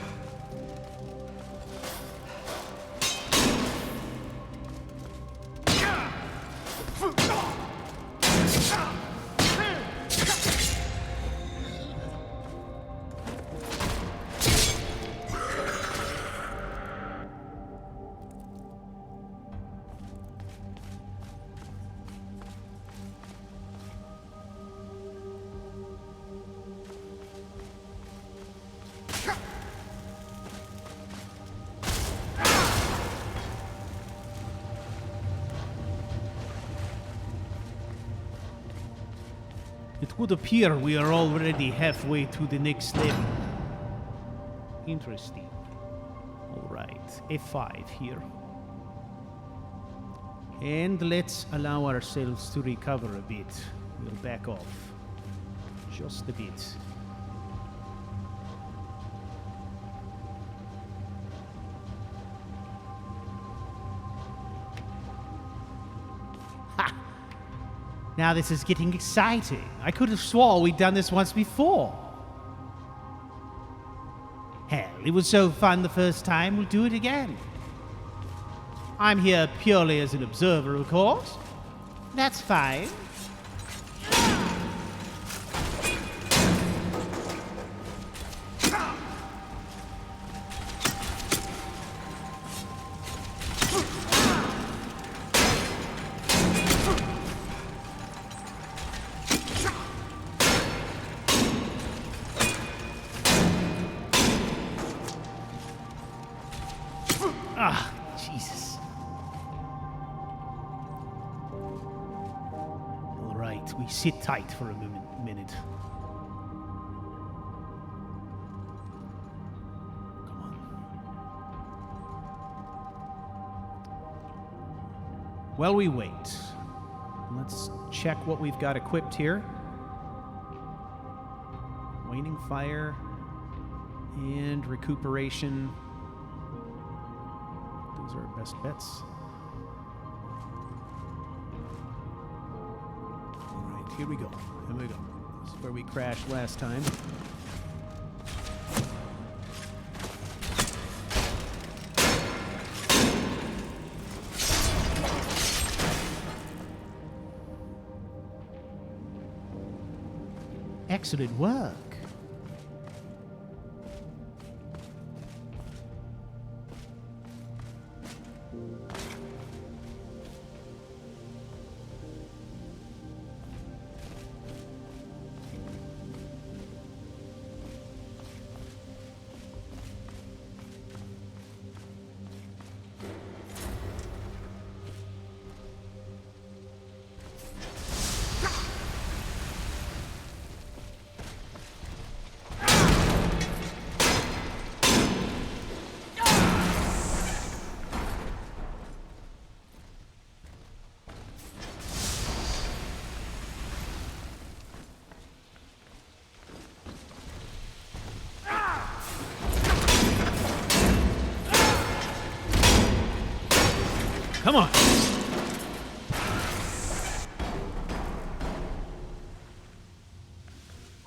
Speaker 8: It would appear we are already halfway to the next level. Interesting. Alright, F5 here. And let's allow ourselves to recover a bit. We'll back off. Just a bit. Now this is getting exciting. I could have swore we'd done this once before. Hell, it was so fun the first time, we'll do it again. I'm here purely as an observer, of course. That's fine. Ah, Jesus. All right, we sit tight for a minute. Come on. While we wait, let's check what we've got equipped here. Waning fire and recuperation. Those are our best bets. All right, here we go. Here we go. This is where we crashed last time. Excellent work. Come on.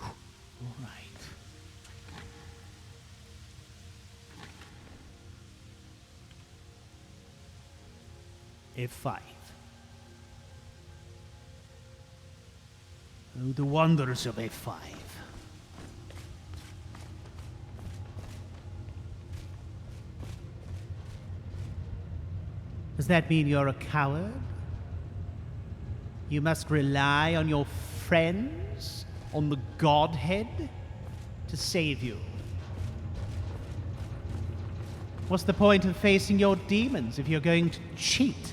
Speaker 8: All right. F5. Oh, the wonders of F5. Does that mean you're a coward? You must rely on your friends, on the Godhead, to save you. What's the point of facing your demons if you're going to cheat?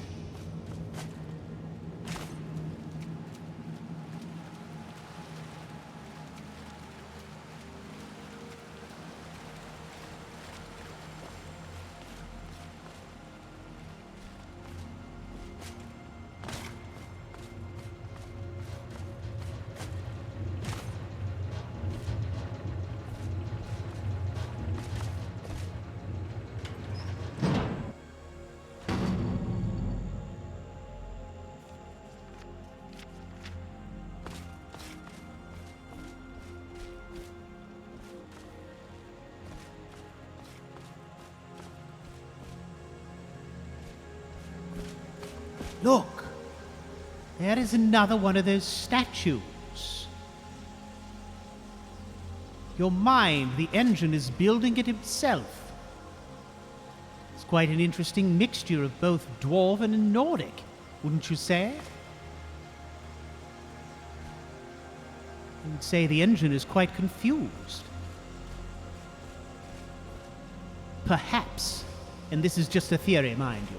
Speaker 8: Look, there is another one of those statues. Your mind, the engine, is building it himself. It's quite an interesting mixture of both Dwarven and Nordic, wouldn't you say? I would say the engine is quite confused. Perhaps, and this is just a theory, mind you,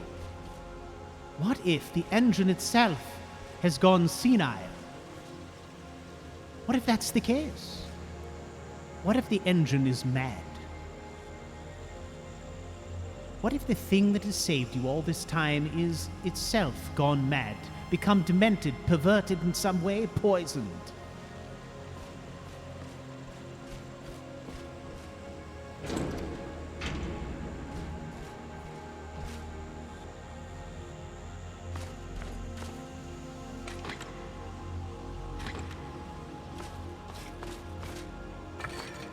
Speaker 8: what if the engine itself has gone senile? What if that's the case? What if the engine is mad? What if the thing that has saved you all this time is itself gone mad, become demented, perverted in some way, poisoned?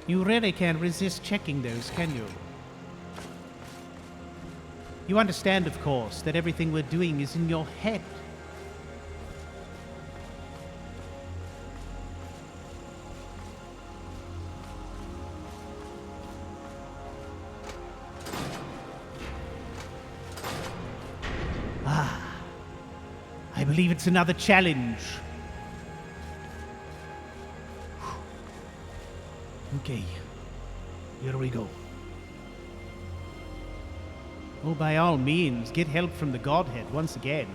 Speaker 8: You really can't resist checking those, can you? You understand, of course, that everything we're doing is in your head. Ah, I believe it's another challenge. Okay, here we go. Oh, by all means, get help from the Godhead once again.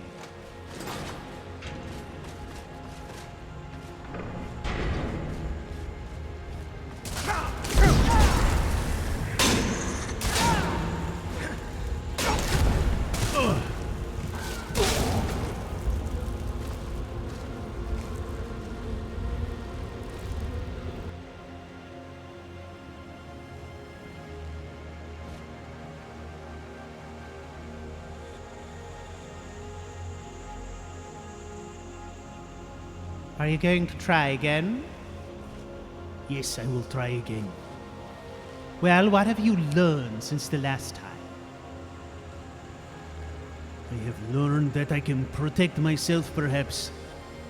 Speaker 8: Are you going to try again? Yes, I will try again. Well, what have you learned since the last time? I have learned that I can protect myself, perhaps,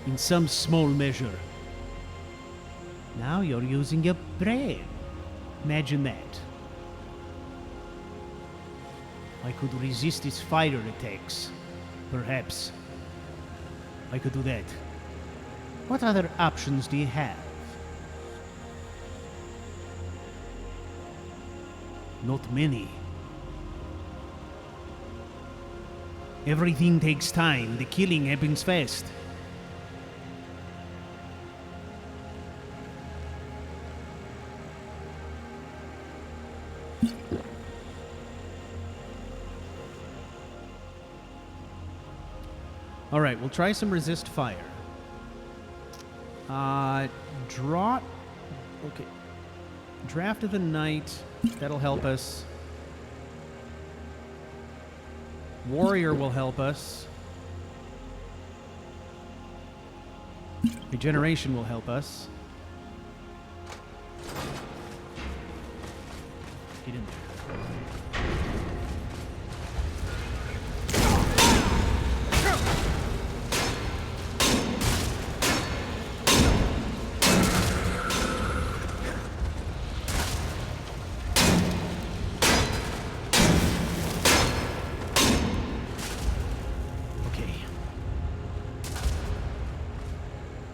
Speaker 8: in some small measure. Now you're using your brain. Imagine that. I could resist his fire attacks. Perhaps. I could do that. What other options do you have? Not many. Everything takes time. The killing happens fast. All right, we'll try some resist fire. Draw. Okay. Draft of the Night. That'll help us.
Speaker 1: Warrior will help us. Regeneration will help us. Get in there.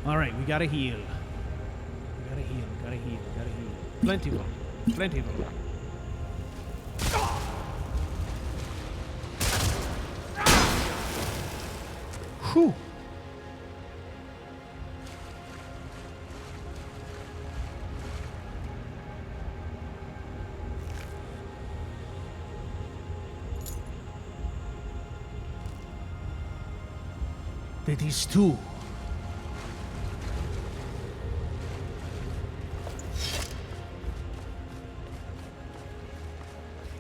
Speaker 1: Alright, we gotta heal. We gotta heal, gotta heal, gotta heal. Plenty of them. Plenty of them. Whew.
Speaker 8: That is two.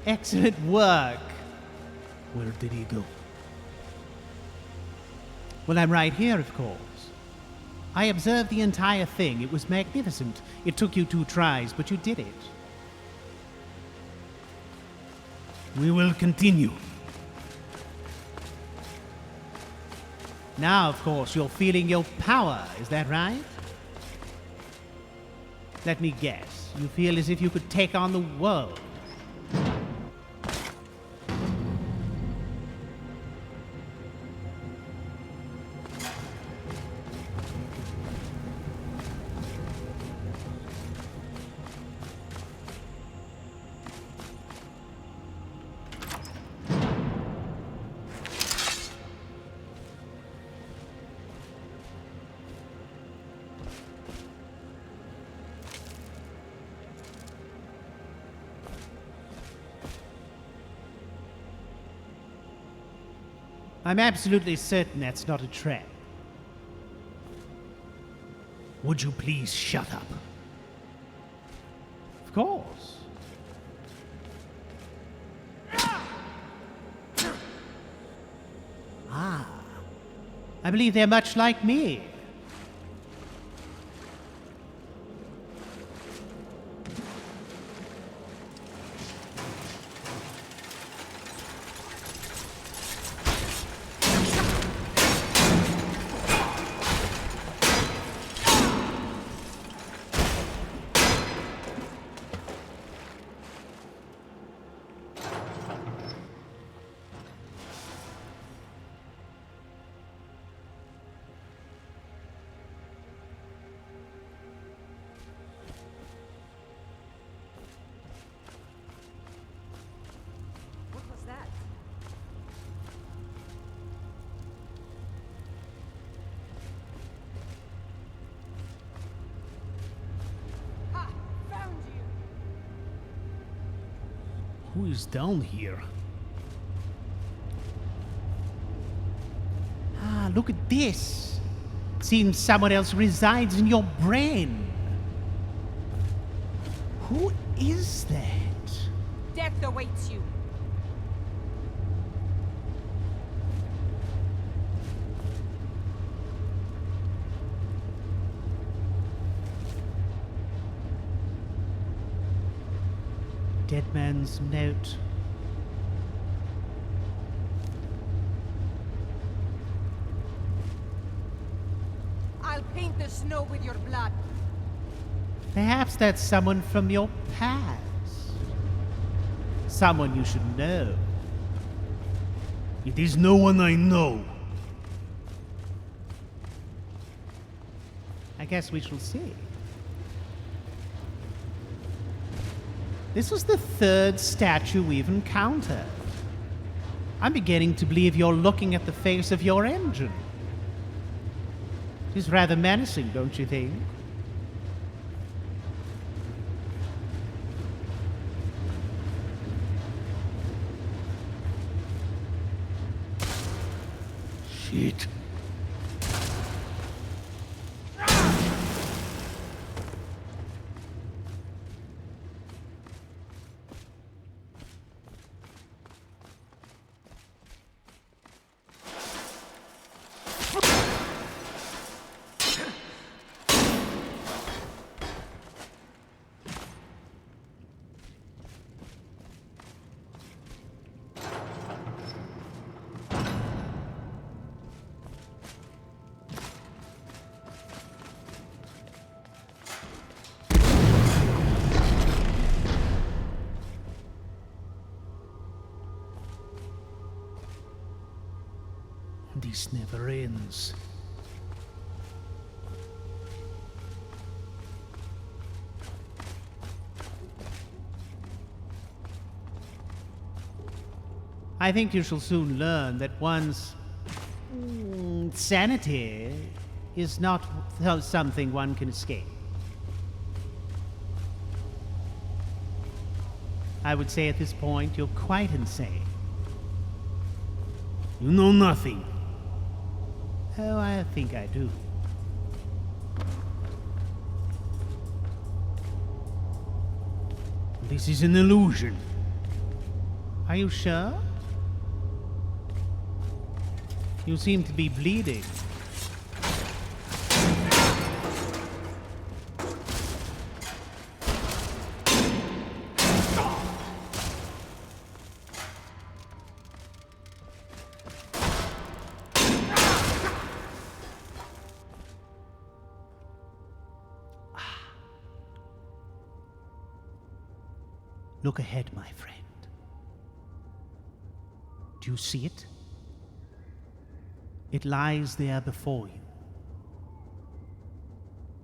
Speaker 1: Excellent work.
Speaker 8: Where did he go?
Speaker 1: Well, I'm right here, of course. I observed the entire thing. It was magnificent. It took you 2 tries, but you did it.
Speaker 8: We will continue.
Speaker 1: Now, of course, you're feeling your power. Is that right? Let me guess. You feel as if you could take on the world. I'm absolutely certain that's not a trap.
Speaker 8: Would you please shut up?
Speaker 1: Of course. Ah. I believe they're much like me.
Speaker 8: Who is down here?
Speaker 1: Ah, look at this. Seems someone else resides in your brain. Who is that?
Speaker 10: Death awaits you.
Speaker 1: Dead man's note.
Speaker 10: I'll paint the snow with your blood.
Speaker 1: Perhaps that's someone from your past. Someone you should know.
Speaker 8: It is no one I know.
Speaker 1: I guess we shall see. This was the 3rd statue we've encountered. I'm beginning to believe you're looking at the face of your engine. It is rather menacing, don't you think?
Speaker 8: Shit. This never ends. I think you shall soon learn that one's sanity is not something one can escape. I would say at this point you're quite insane. You know nothing. Oh, I think I do. This is an illusion. Are you sure? You seem to be bleeding. Look ahead, my friend. Do you see it? It lies there before you.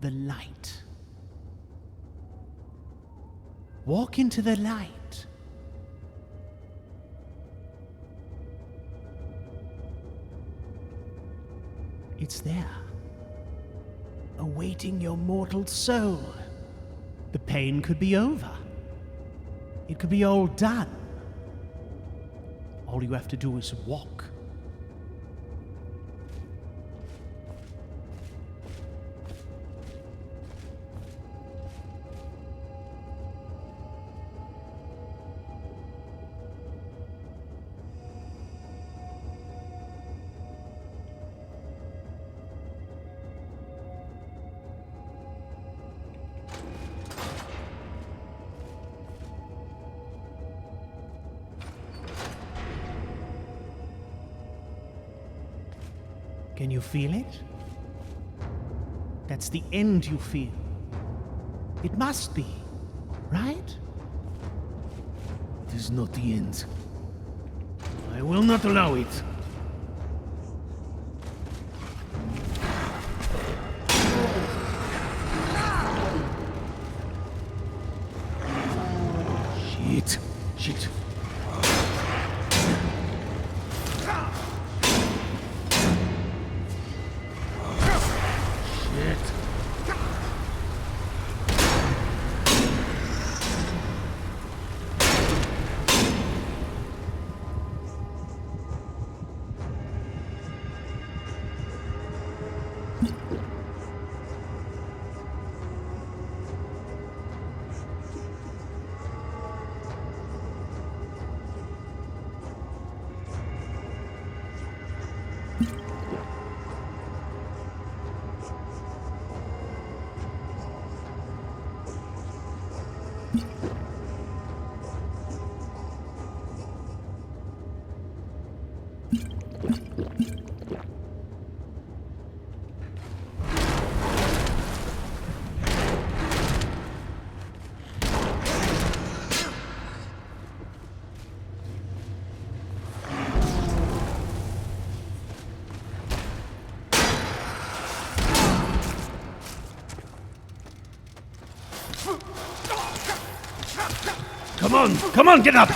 Speaker 8: The light. Walk into the light. It's there, awaiting your mortal soul. The pain could be over. It could be all done. All you have to do is walk. Can you feel it? That's the end you feel. It must be, right? It is not the end. I will not allow it. Shit. Shit. Come on, get up!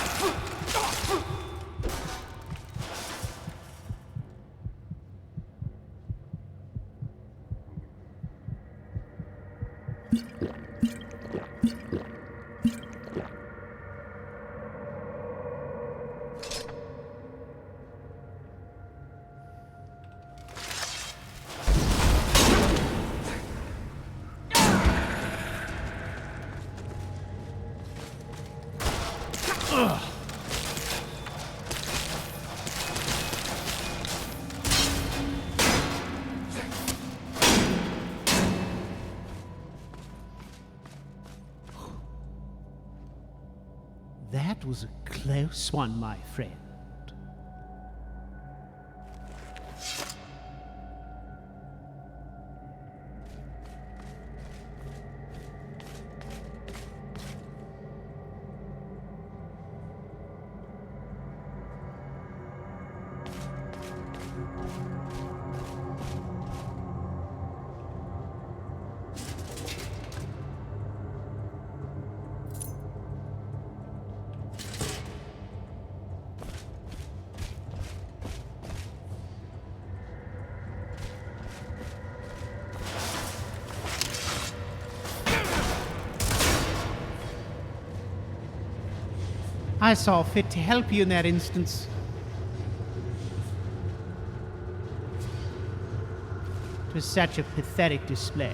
Speaker 8: was a close one, my friend. I saw fit to help you in that instance. It was such a pathetic display.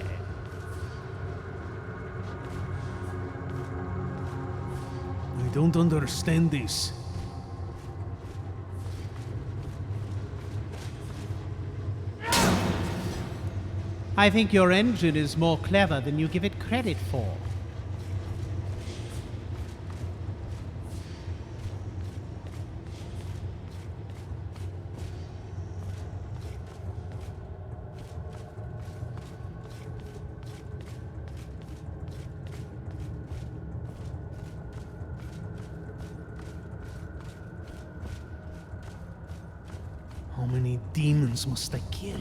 Speaker 8: I don't understand this.
Speaker 1: I think your engine is more clever than you give it credit for.
Speaker 8: How many demons must I kill?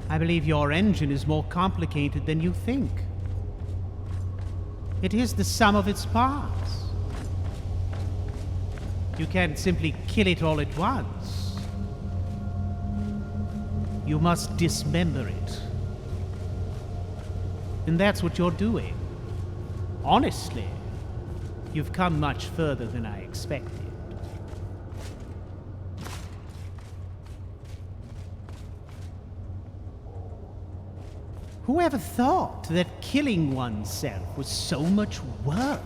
Speaker 1: I believe your engine is more complicated than you think. It is the sum of its parts. You can't simply kill it all at once. You must dismember it. And that's what you're doing. Honestly, you've come much further than I expected. Whoever thought that killing oneself was so much work?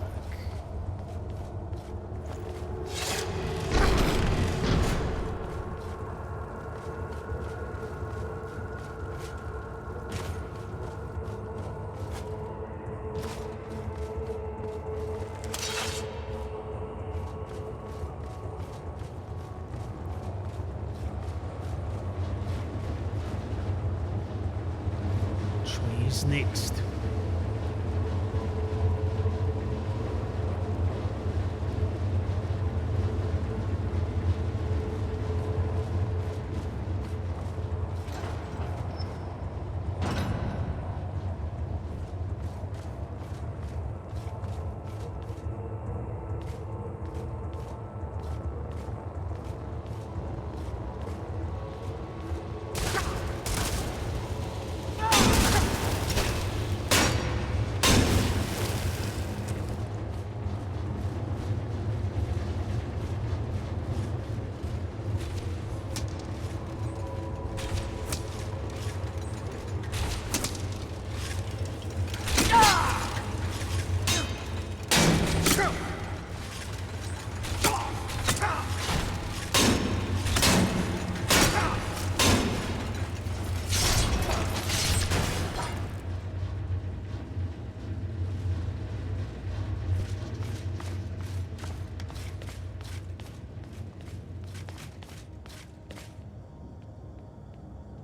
Speaker 8: Next.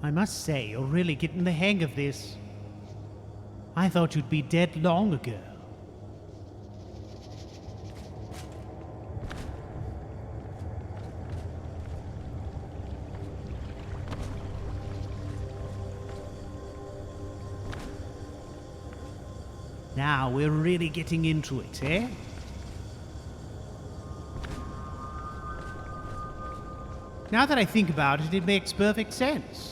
Speaker 1: I must say, you're really getting the hang of this. I thought you'd be dead long ago. Now we're really getting into it, eh? Now that I think about it, it makes perfect sense.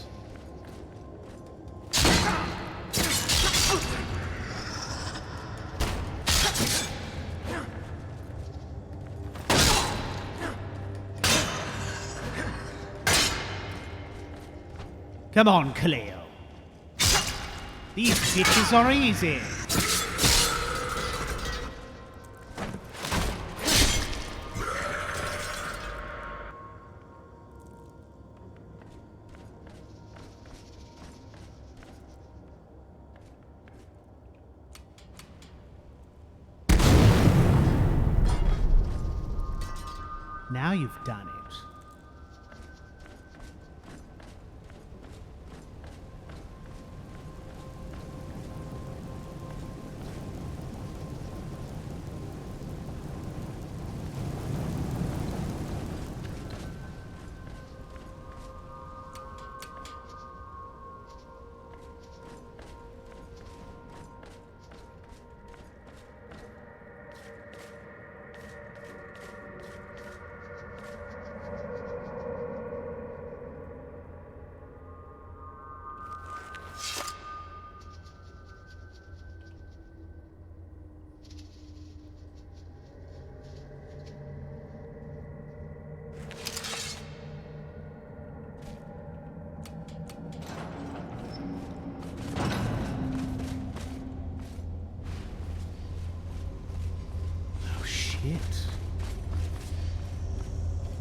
Speaker 1: Come on, Cleo. These bitches are easy.
Speaker 8: Now you've done it.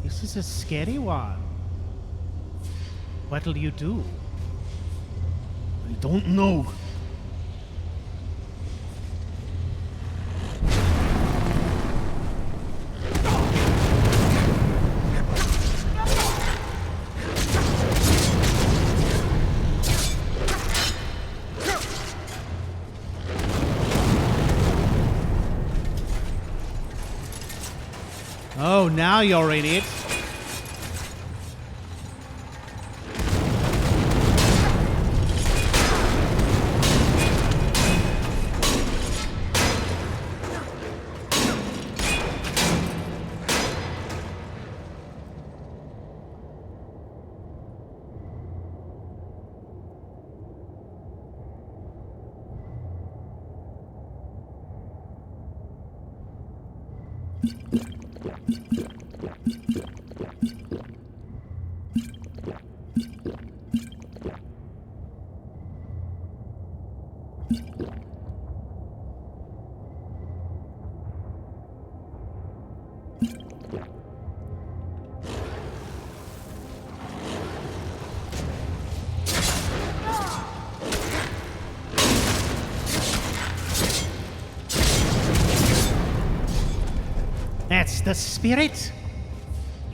Speaker 8: This is a scary one. What'll you do?
Speaker 15: I don't know.
Speaker 8: Oh, now you're in it. That's the spirit.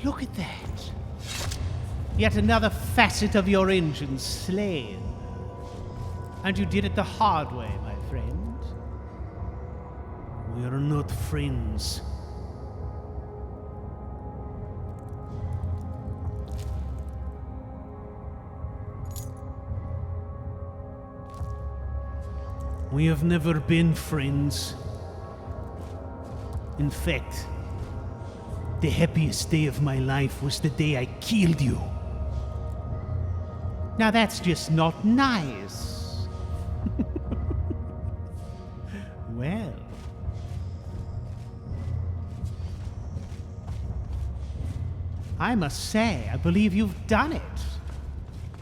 Speaker 8: Look at that. Yet another facet of your engine slain. And you did it the hard way, my friend.
Speaker 15: We are not friends. We have never been friends. In fact, the happiest day of my life was the day I killed you.
Speaker 8: Now that's just not nice. Well. I must say, I believe you've done it.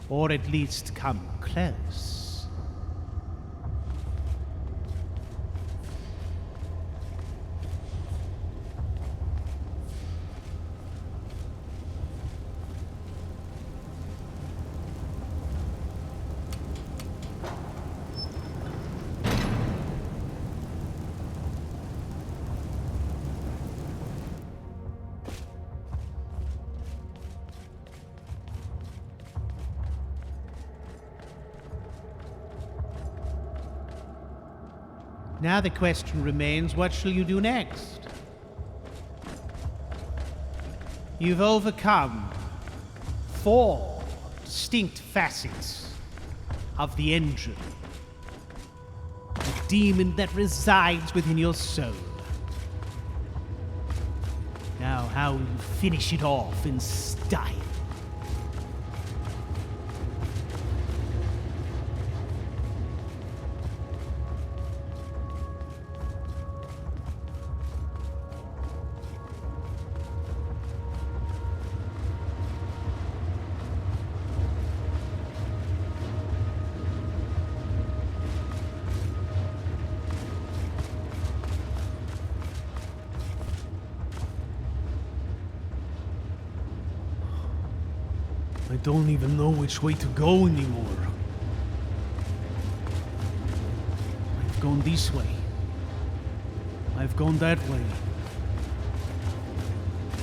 Speaker 8: Or at least come close. Now the question remains, what shall you do next? You've overcome 4 distinct facets of the engine. The demon that resides within your soul. Now how will you finish it off in style?
Speaker 15: I don't even know which way to go anymore. I've gone this way. I've gone that way.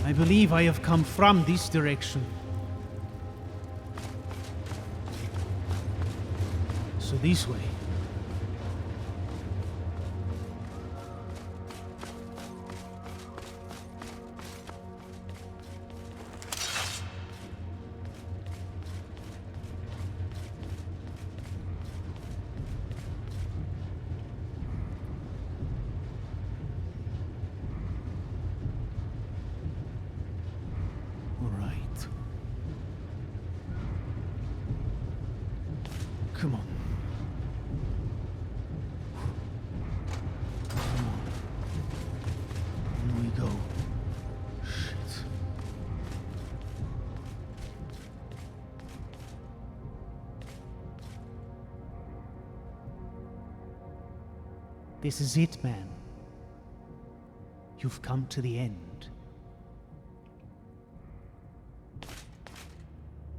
Speaker 8: I believe I have come from this direction. So this way. Come on. Come on. In we go. Shit. This is it, man. You've come to the end.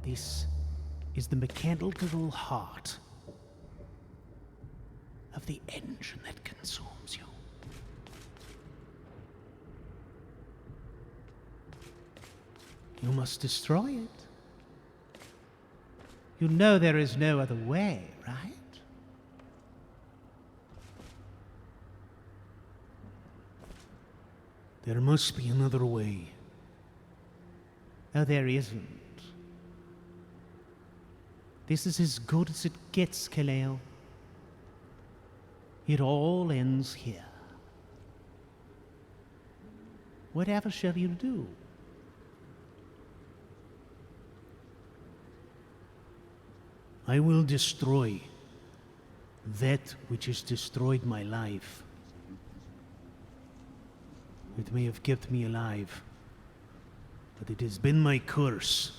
Speaker 8: This is the mechanical heart of the engine that consumes you. You must destroy it. You know there is no other way, right? There must be another way. No, there isn't. This is as good as it gets, Kaleo. It all ends here. Whatever shall you do? I will destroy that which has destroyed my life. It may have kept me alive, but it has been my curse.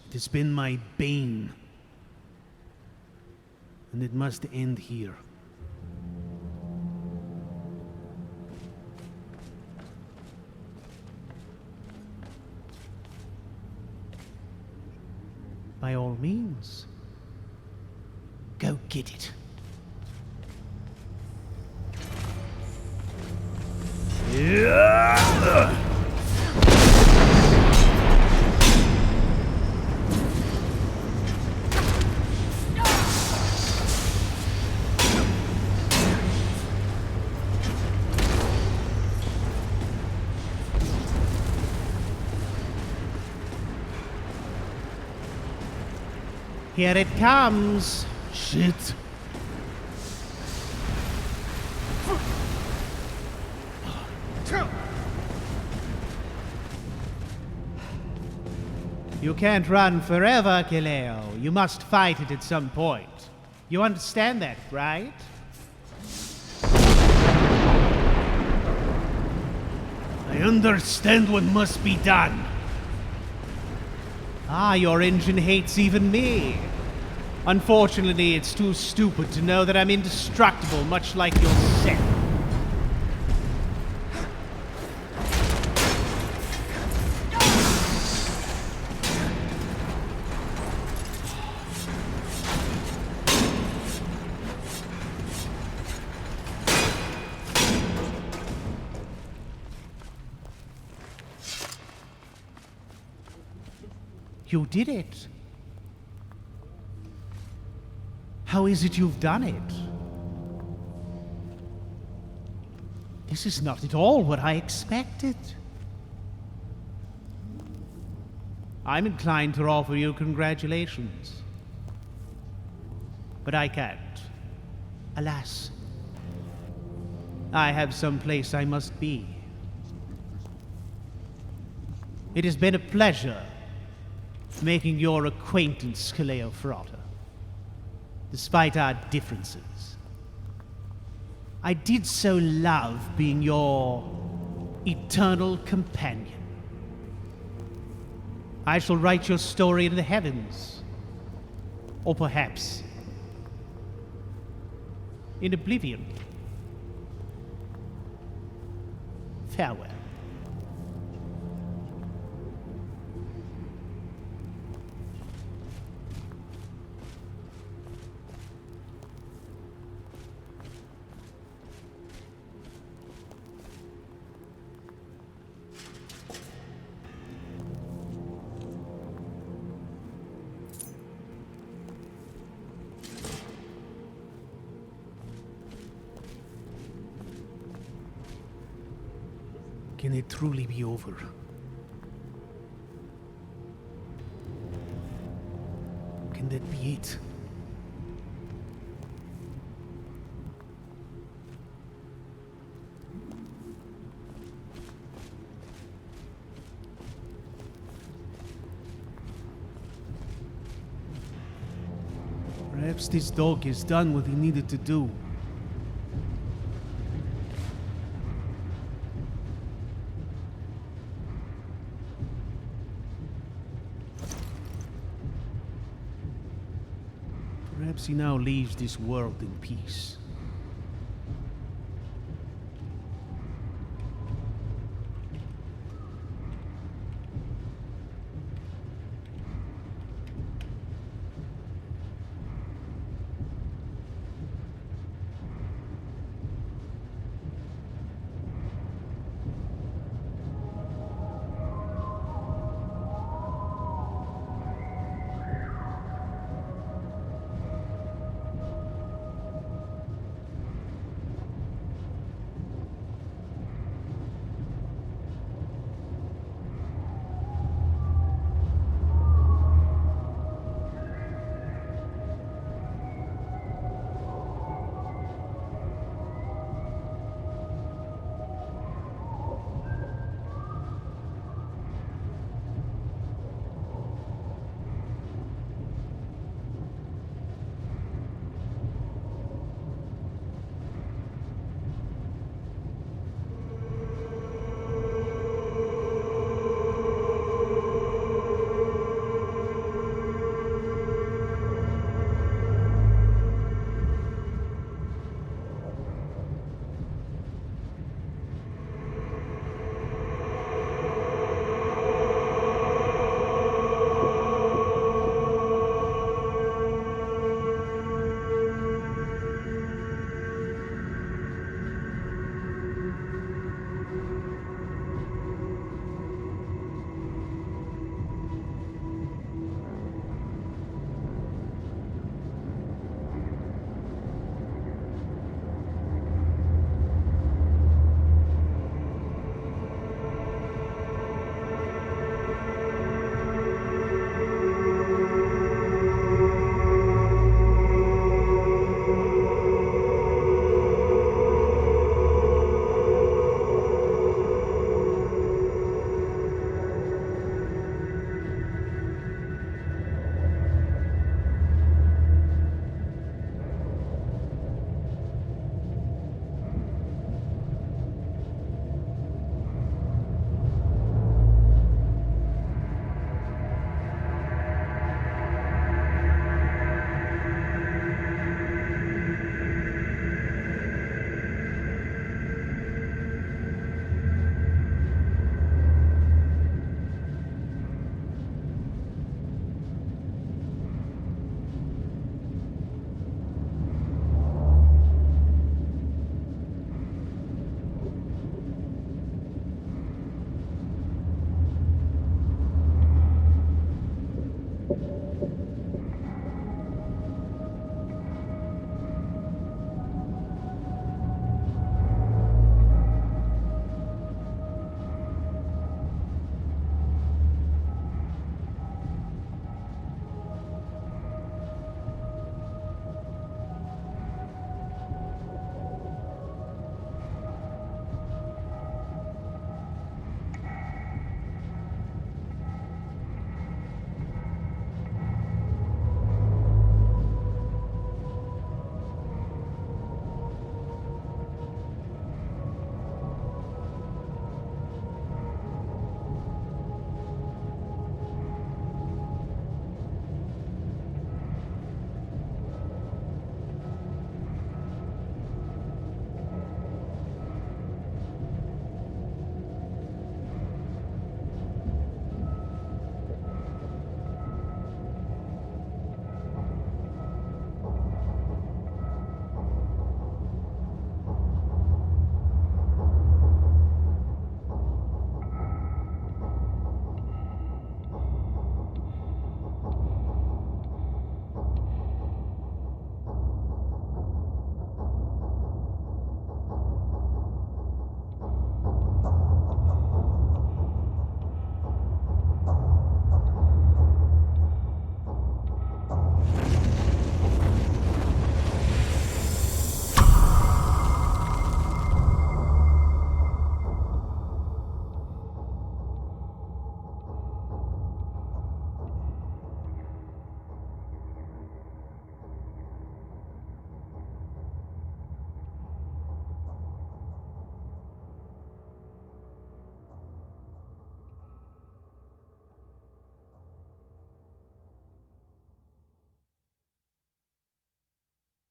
Speaker 8: It has been my bane. And it must end here. By all means, go get it. Yeah! Here it comes. Shit. You can't run forever, Kaleo. You must fight it at some point. You understand that, right? I understand what must be done. Ah, your engine hates even me. Unfortunately, it's too stupid to know that I'm indestructible, much like yourself. You did it. How is it you've done it? This is not at all what I expected. I'm inclined to offer you congratulations. But I can't. Alas. I have some place I must be. It has been a pleasure making your acquaintance, Kaleo Frota. Despite our differences, I did so love being your eternal companion. I shall write your story in the heavens, or perhaps in oblivion. Farewell. Can it truly be over? Can that be it? Perhaps this dog has done what he needed to do. Perhaps he now leaves this world in peace.